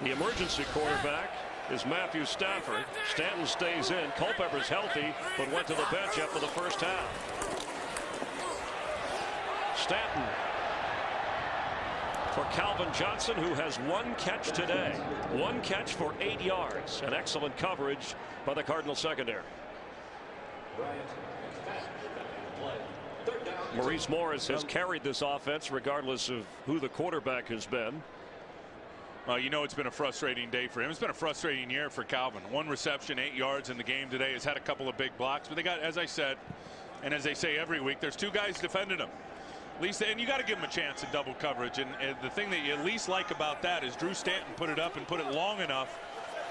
The emergency quarterback is Matthew Stafford. Stanton stays in. Culpepper's healthy, but went to the bench after the first half. Stanton for Calvin Johnson, who has 1 catch today. 1 catch for 8 yards. An excellent coverage by the Cardinal secondary. Maurice Morris has carried this offense regardless of who the quarterback has been. You know, it's been a frustrating day for him. It's been a frustrating year for Calvin. 1 reception, 8 yards in the game today. Has had a couple of big blocks, but they got, as I said, and as they say every week, there's 2 guys defending him. At least, and you got to give him a chance at double coverage. And the thing that you at least like about that is Drew Stanton put it up and put it long enough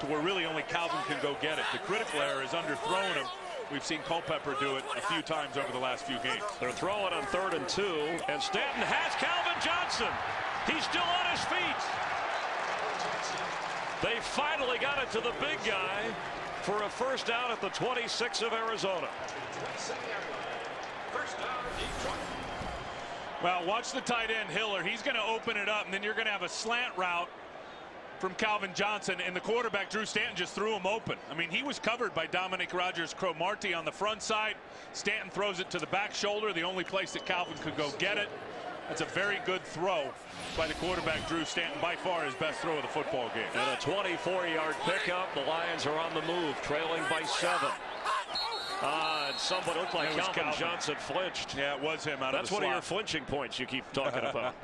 to where really only Calvin can go get it. The critical error is underthrowing him. We've seen Culpepper do it a few times over the last few games. They're throwing on 3rd and 2, and Stanton has Calvin Johnson. He's still on his feet. They finally got it to the big guy for a first down at the 26 of Arizona. Well, watch the tight end Hiller. He's going to open it up, and then you're going to have a slant route from Calvin Johnson, and the quarterback Drew Stanton just threw him open. I mean, he was covered by Dominic Rodgers-Cromartie on the front side. Stanton throws it to the back shoulder, the only place that Calvin could go get it. That's a very good throw by the quarterback Drew Stanton, by far his best throw of the football game. And a 24-yard pickup. The Lions are on the move, trailing by 7. And somebody looked like Calvin Johnson flinched. Yeah, it was him out of the slot. That's one of your flinching points you keep talking about.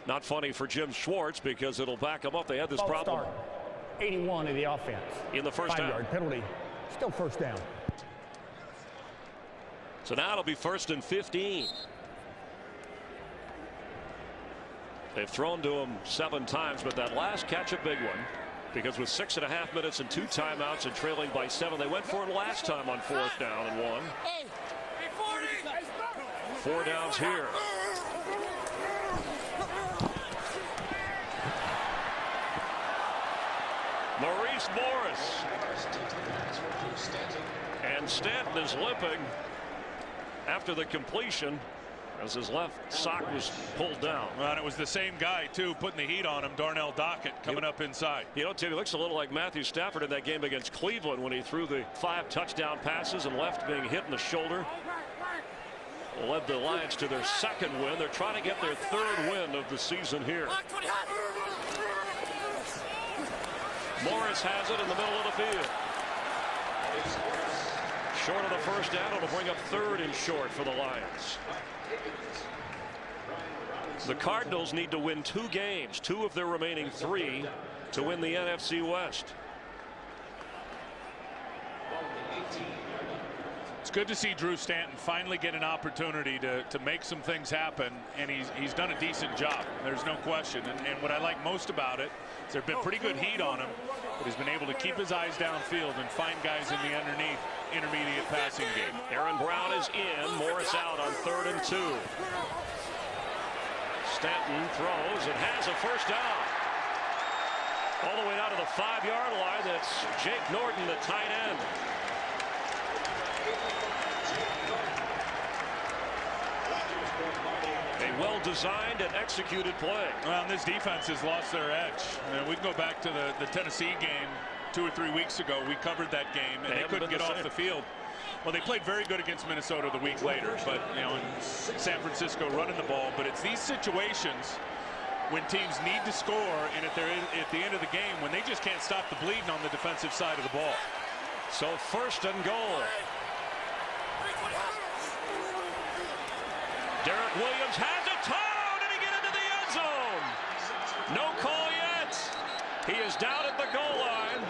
Not funny for Jim Schwartz because it'll back him up. They had this problem. 81 of the offense. In the first half. 5-yard penalty. Still first down. So now it'll be 1st and 15. They've thrown to him 7 times, but that last catch a big one. Because with 6.5 minutes and 2 timeouts and trailing by 7, they went for it last time on 4th down and 1. 4 downs here. Maurice Morris. And Stanton is limping after the completion as his left sock was pulled down. Well, and it was the same guy, too, putting the heat on him, Darnell Dockett, coming up inside. You know, Tim, he looks a little like Matthew Stafford in that game against Cleveland when he threw the 5 touchdown passes and left being hit in the shoulder. led the Lions to their second win. They're trying to get their third win of the season here. Morris has it in the middle of the field. Short of the first down. It'll bring up third and short for the Lions. The Cardinals need to win 2 games, 2 of their remaining 3, to win the NFC West. It's good to see Drew Stanton finally get an opportunity to make some things happen, and he's done a decent job. There's no question. And what I like most about it is there's been pretty good heat on him, but he's been able to keep his eyes downfield and find guys in the intermediate passing game. Aaron Brown is in. Morris out on 3rd and 2. Stanton throws and has a first down. All the way down to the 5-yard line. That's Jake Norton, the tight end. A well-designed and executed play. Well, this defense has lost their edge. We can go back to the Tennessee game 2 or 3 weeks ago. We covered that game, and they couldn't get off the field. Well, they played very good against Minnesota the week later, but in San Francisco running the ball. But it's these situations when teams need to score, and at the end of the game, when they just can't stop the bleeding on the defensive side of the ball. So 1st and goal. Derek Williams has it towed, and he get into the end zone. No call yet. He is down at the goal line.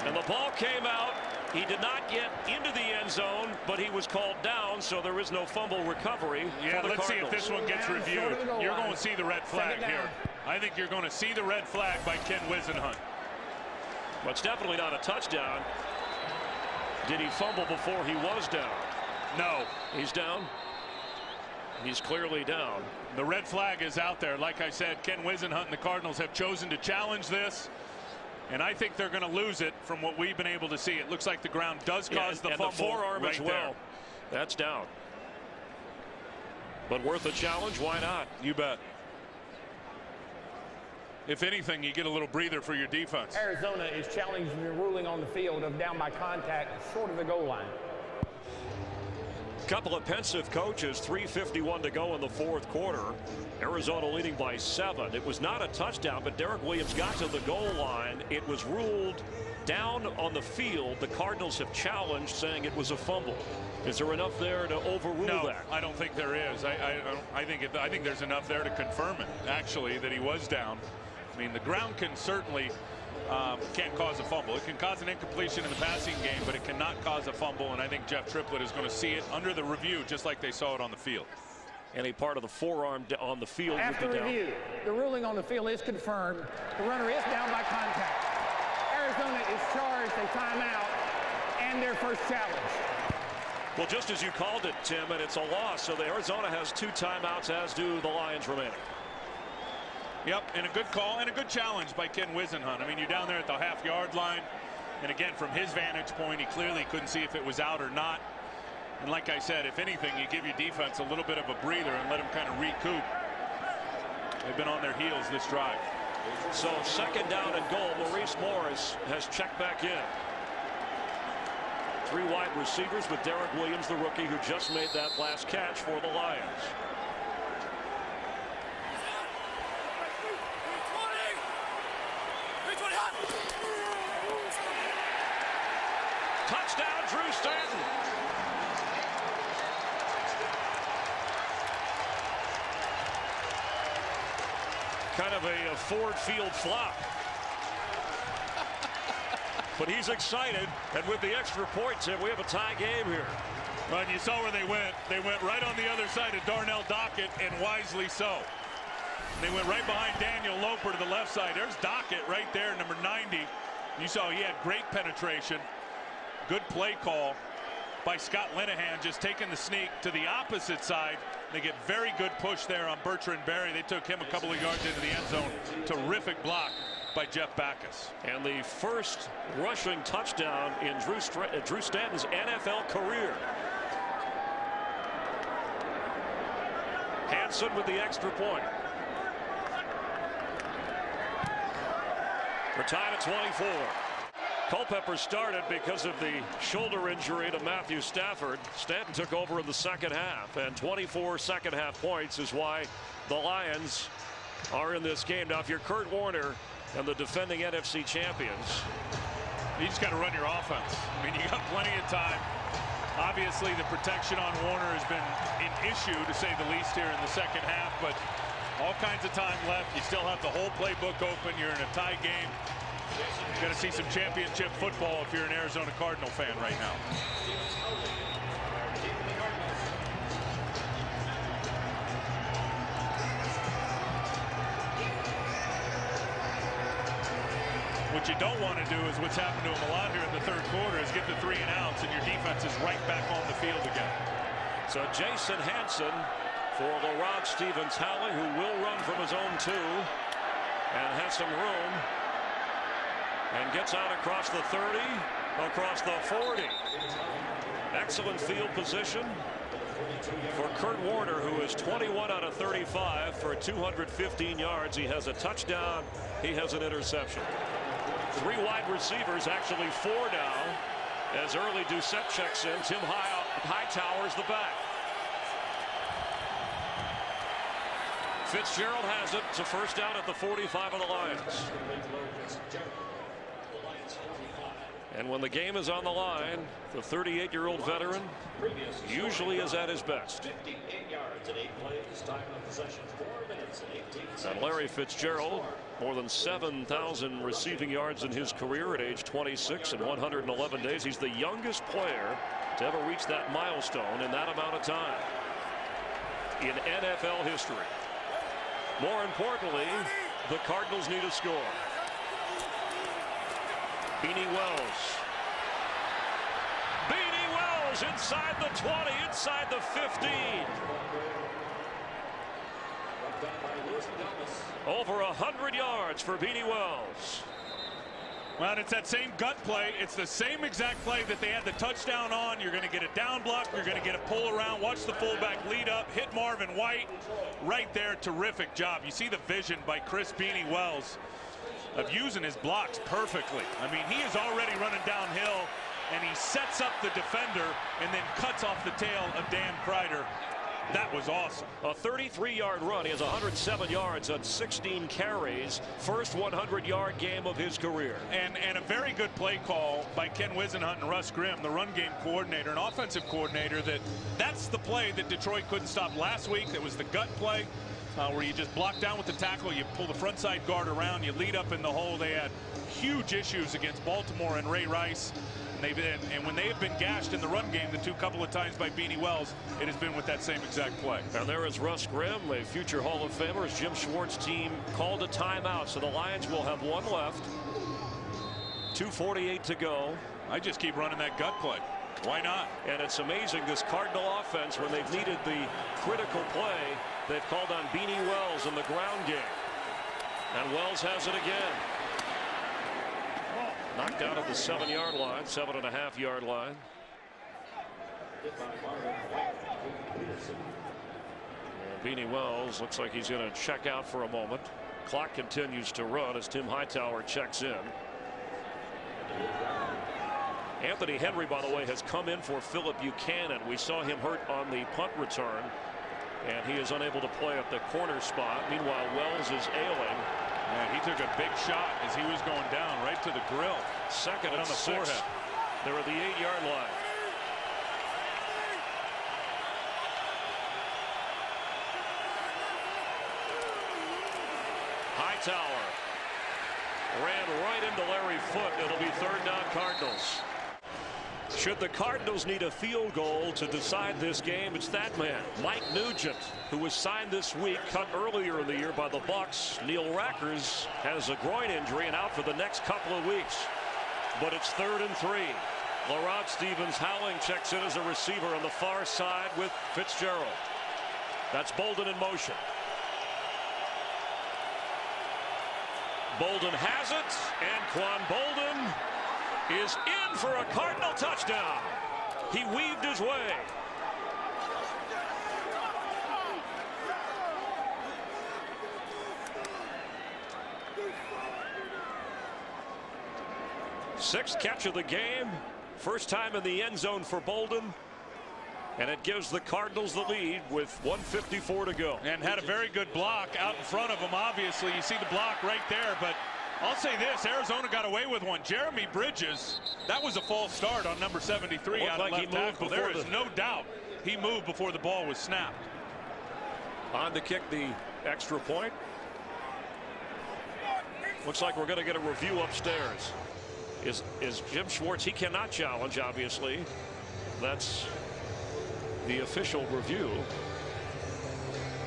And the ball came out. He did not get into the end zone, but he was called down, so there is no fumble recovery. Yeah, for the let's Cardinals. see if this one gets reviewed. You're going to see the red flag here. I think you're going to see the red flag by Ken Wisenhunt. Well, it's definitely not a touchdown. Did he fumble before he was down? No. He's down. He's clearly down. The red flag is out there. Like I said, Ken Wisenhunt and the Cardinals have chosen to challenge this. And I think they're going to lose it from what we've been able to see. It looks like the ground does cause the fumble. The forearm right as well. There. That's down. But worth a challenge, why not? You bet. If anything, you get a little breather for your defense. Arizona is challenging the ruling on the field of down by contact short of the goal line. Couple of pensive coaches. 3:51 to go in the 4th quarter. Arizona leading by 7. It was not a touchdown, but Derek Williams got to the goal line. It was ruled down on the field. The Cardinals have challenged, saying it was a fumble. Is there enough there to overrule that? No, I don't think there is. I think there's enough there to confirm it, actually, that he was down. I mean, the ground can certainly can't cause a fumble. It can cause an incompletion in the passing game, but it cannot cause a fumble, and I think Jeff Triplett is going to see it under the review just like they saw it on the field. Any part of the forearm on the field After would be down. review, the ruling on the field is confirmed. The runner is down by contact. Arizona is charged a timeout and their first challenge. Well, just as you called it, Tim, and it's a loss, so the Arizona has 2 timeouts, as do the Lions remaining. Yep, and a good call and a good challenge by Ken Wisenhunt. I mean, you're down there at the half-yard line, and again, from his vantage point, he clearly couldn't see if it was out or not. And like I said, if anything, you give your defense a little bit of a breather and let them kind of recoup. They've been on their heels this drive. So 2nd down and goal. Maurice Morris has checked back in. 3 wide receivers with Derek Williams, the rookie, who just made that last catch for the Lions. Touchdown, Drew Stanton. Kind of a Ford Field flop. But he's excited, and with the extra point, Tim, we have a tie game here. Well, and you saw where they went. They went right on the other side of Darnell Dockett, and wisely so. They went right behind Daniel Loper to the left side. There's Dockett right there, number 90. You saw he had great penetration. Good play call by Scott Linehan, just taking the sneak to the opposite side. They get very good push there on Bertrand Berry. They took him a couple of yards into the end zone. Terrific block by Jeff Backus. And the first rushing touchdown in Drew Stanton's NFL career. Hanson with the extra point. We're tied at 24. Culpepper started because of the shoulder injury to Matthew Stafford. Stanton took over in the second half, and 24 second half points is why the Lions are in this game. Now, if you're Kurt Warner and the defending NFC champions, you just got to run your offense. I mean, you got plenty of time. Obviously, the protection on Warner has been an issue, to say the least, here in the second half, but all kinds of time left. You still have the whole playbook open. You're in a tie game. Got to see some championship football if you're an Arizona Cardinal fan right now. What you don't want to do is what's happened to him a lot here in the third quarter is get the 3 and outs, and your defense is right back on the field again. So Jason Hanson for Laurent Stevens-Howling, who will run from his own 2 and has some room and gets out across the 30, across the 40. Excellent field position for Kurt Warner, who is 21 out of 35 for 215 yards. He has a touchdown. He has an interception. 3 wide receivers, actually 4 now, as early Doucette checks in. Tim Hightower's the back. Fitzgerald has it. It's a first down at the 45 of the Lions. And when the game is on the line, the 38-year-old veteran usually is at his best. And Larry Fitzgerald, more than 7,000 receiving yards in his career at age 26 and 111 days. He's the youngest player to ever reach that milestone in that amount of time in NFL history. More importantly, the Cardinals need a score. Beanie Wells. Beanie Wells inside the 20, inside the 15. Over 100 yards for Beanie Wells. Well, it's that same gut play. It's the same exact play that they had the touchdown on. You're going to get a down block. You're going to get a pull around. Watch the fullback lead up. Hit Marvin White. Right there. Terrific job. You see the vision by Chris Beanie Wells of using his blocks perfectly. I mean, he is already running downhill, and he sets up the defender and then cuts off the tail of Dan Kreider. That was awesome. A 33-yard run. He has 107 yards on 16 carries. First 100-yard game of his career. And a very good play call by Ken Wisenhunt and Russ Grimm, the run game coordinator and offensive coordinator. That's the play that Detroit couldn't stop last week. That was the gut play where you just block down with the tackle, you pull the front side guard around, you lead up in the hole. They had huge issues against Baltimore and Ray Rice. And when they have been gashed in the run game the couple of times by Beanie Wells, it has been with that same exact play. And there is Russ Grimm, a future Hall of Famer. As Jim Schwartz's team called a timeout, so the Lions will have 1 left. 2:48 to go. I just keep running that gut play. Why not? And it's amazing, this Cardinal offense, when they've needed the critical play, they've called on Beanie Wells in the ground game. And Wells has it again. Knocked out at the 7-yard line, 7.5-yard line. And Beanie Wells looks like he's going to check out for a moment. Clock continues to run as Tim Hightower checks in. Anthony Henry, by the way, has come in for Philip Buchanan. We saw him hurt on the punt return, and he is unable to play at the corner spot. Meanwhile, Wells is ailing. Man, he took a big shot as he was going down right to the grill. Second on the 6. forehead. They're at the 8-yard line. Hightower ran right into Larry Foote. It'll be 3rd down Cardinals. Should the Cardinals need a field goal to decide this game, it's that man, Mike Nugent, who was signed this week, cut earlier in the year by the Bucs. Neil Rackers has a groin injury and out for the next couple of weeks. But it's 3rd and 3. Laurent Stevens-Howling checks in as a receiver on the far side with Fitzgerald. That's Bolden in motion. Bolden has it, and Quan Bolden is in for a Cardinal touchdown. He weaved his way. Sixth catch of the game. First time in the end zone for Bolden. And it gives the Cardinals the lead with 1:54 to go. And had a very good block out in front of him. Obviously, you see the block right there. But I'll say this, Arizona got away with one. Jeremy Bridges, that was a false start on number 73 out of left tackle. There is no doubt he moved before the ball was snapped. On to kick the extra point. Looks like we're going to get a review upstairs. Is Jim Schwartz? He cannot challenge, obviously. That's the official review.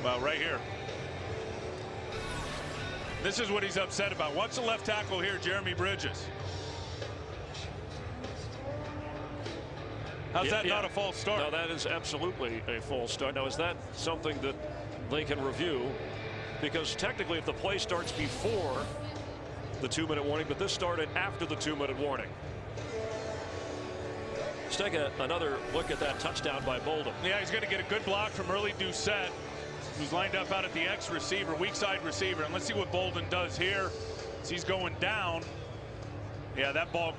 Well, right here. This is what he's upset about. What's the left tackle here, Jeremy Bridges? How's that not a false start? No, that is absolutely a false start. Now, is that something that they can review? Because technically, if the play starts before the 2-minute warning, but this started after the 2-minute warning. Let's take another look at that touchdown by Bolden. Yeah, he's going to get a good block from early Doucette, who's lined up out at the X receiver, weak side receiver. And let's see what Bolden does here. As he's going down. Yeah, that ball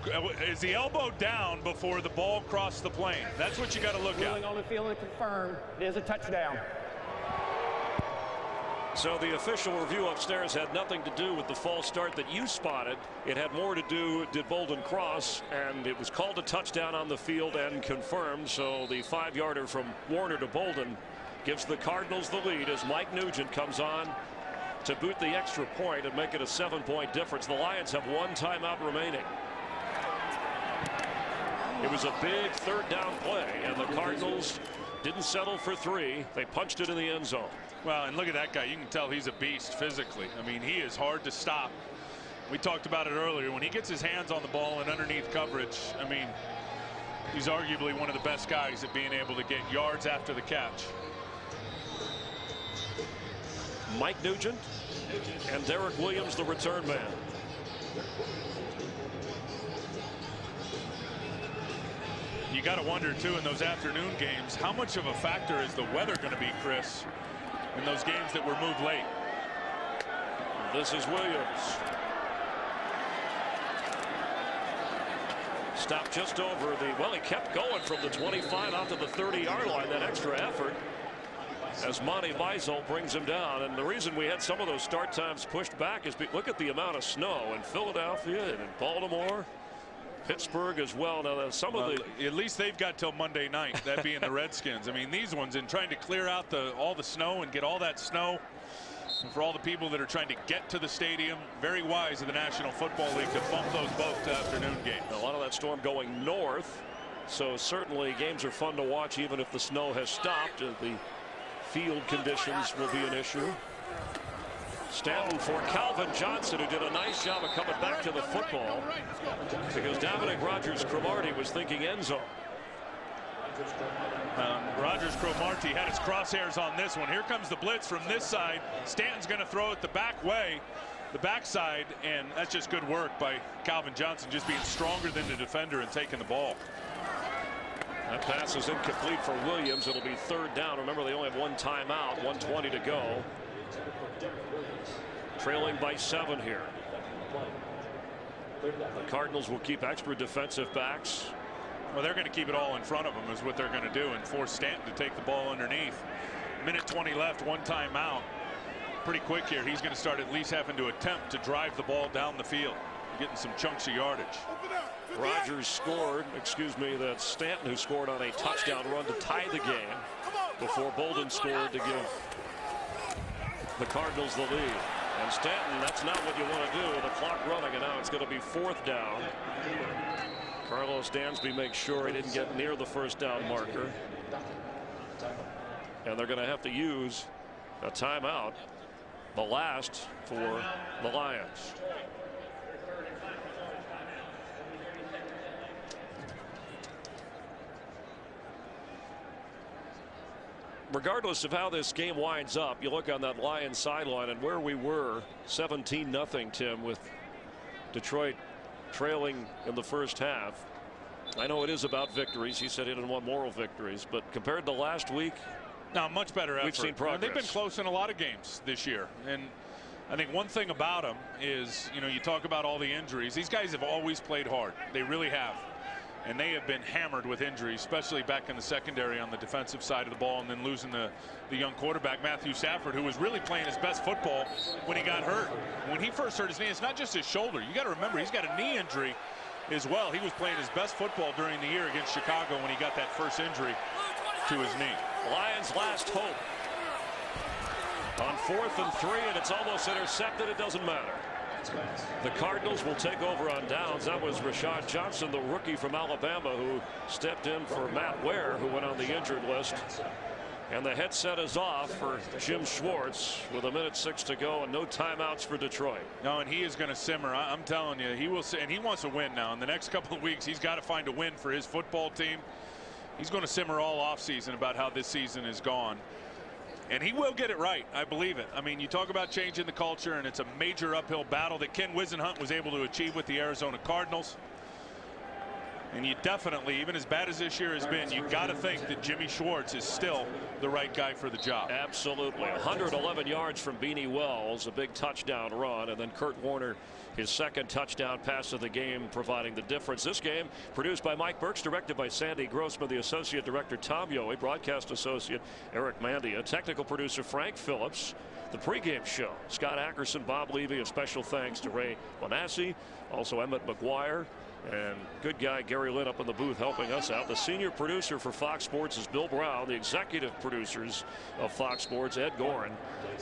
is the elbow down before the ball crossed the plane. That's what you got to look at. Ruling on the field and confirmed it is a touchdown. So the official review upstairs had nothing to do with the false start that you spotted. It had more to do, did Bolden cross, and it was called a touchdown on the field and confirmed. So the 5-yarder from Warner to Bolden gives the Cardinals the lead as Mike Nugent comes on to boot the extra point and make it a 7-point difference. The Lions have 1 timeout remaining. It was a big 3rd down play, and the Cardinals didn't settle for 3. They punched it in the end zone. Well, and look at that guy. You can tell he's a beast physically. I mean, he is hard to stop. We talked about it earlier. When he gets his hands on the ball and underneath coverage, I mean, he's arguably one of the best guys at being able to get yards after the catch. Mike Nugent and Derek Williams, the return man. You got to wonder, too, in those afternoon games, how much of a factor is the weather going to be, Chris, in those games that were moved late? This is Williams. Stopped just over the, well, he kept going from the 25 out to the 30-yard line, that extra effort, as Monty Beisel brings him down. And the reason we had some of those start times pushed back is look at the amount of snow in Philadelphia and in Baltimore, Pittsburgh as well. Now some of the, at least they've got till Monday night, that being the Redskins. I mean, these ones, in trying to clear out all the snow and get all that snow, and for all the people that are trying to get to the stadium, very wise of the National Football League to bump those both to afternoon games. A lot of that storm going north, so certainly games are fun to watch even if the snow has stopped. The field conditions will be an issue. Stanton for Calvin Johnson, who did a nice job of coming back to the football, because Dominic Rogers-Cromartie was thinking end zone. Rogers-Cromartie had his crosshairs on this one. Here comes the blitz from this side. Stanton's going to throw it the back way, the backside, and that's just good work by Calvin Johnson, just being stronger than the defender and taking the ball. That pass is incomplete for Williams. It'll be 3rd down. Remember, they only have 1 timeout, 1:20 to go. Trailing by 7 here. The Cardinals will keep extra defensive backs. Well, they're going to keep it all in front of them is what they're going to do, and force Stanton to take the ball underneath. Minute 20 left, 1 timeout. Pretty quick here. He's going to start at least having to attempt to drive the ball down the field, getting some chunks of yardage. Rogers scored, that's Stanton who scored on a touchdown run to tie the game before Bolden scored to give the Cardinals the lead. And Stanton, that's not what you want to do with the clock running, and now it's going to be 4th down. Carlos Dansby makes sure he didn't get near the 1st down marker. And they're going to have to use a timeout, the last for the Lions. Regardless of how this game winds up, you look on that Lions sideline and where we were, 17-0, Tim, with Detroit trailing in the first half. I know it is about victories. He said he didn't want moral victories, but compared to last week, now much better effort. We've seen progress. They've been close in a lot of games this year, and I think one thing about them is, you know, you talk about all the injuries. These guys have always played hard. They really have. And they have been hammered with injuries, especially back in the secondary on the defensive side of the ball, and then losing the young quarterback, Matthew Stafford, who was really playing his best football when he got hurt. When he first hurt his knee, it's not just his shoulder. You got to remember, he's got a knee injury as well. He was playing his best football during the year against Chicago when he got that first injury to his knee. Lions' last hope. On 4th and 3, and it's almost intercepted. It doesn't matter. The Cardinals will take over on downs. That was Rashad Johnson, the rookie from Alabama, who stepped in for Matt Ware, who went on the injured list. And the headset is off for Jim Schwartz with 1:06 to go and no timeouts for Detroit. No, and he is going to simmer. I'm telling you, he will. And he wants to win now. In the next couple of weeks, he's got to find a win for his football team. He's going to simmer all offseason about how this season is gone. And he will get it right. I believe it. I mean, you talk about changing the culture, and it's a major uphill battle that Ken Whisenhunt was able to achieve with the Arizona Cardinals. And you definitely, even as bad as this year has been, you got to think that Jimmy Schwartz is still the right guy for the job. Absolutely. 111 yards from Beanie Wells, a big touchdown run, and then Kurt Warner, his second touchdown pass of the game, providing the difference. This game produced by Mike Burks, directed by Sandy Grossman, the associate director Tom Yohe, broadcast associate Eric Mandia, technical producer Frank Phillips. The pregame show, Scott Ackerson, Bob Levy, and special thanks to Ray Bonassi, also Emmett McGuire, and good guy Gary Lynn up in the booth helping us out. The senior producer for Fox Sports is Bill Brown. The executive producers of Fox Sports, Ed Gorin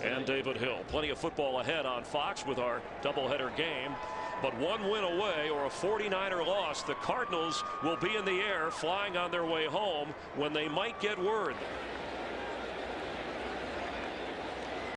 and David Hill. Plenty of football ahead on Fox with our doubleheader game. But one win away or a 49er loss, the Cardinals will be in the air flying on their way home when they might get word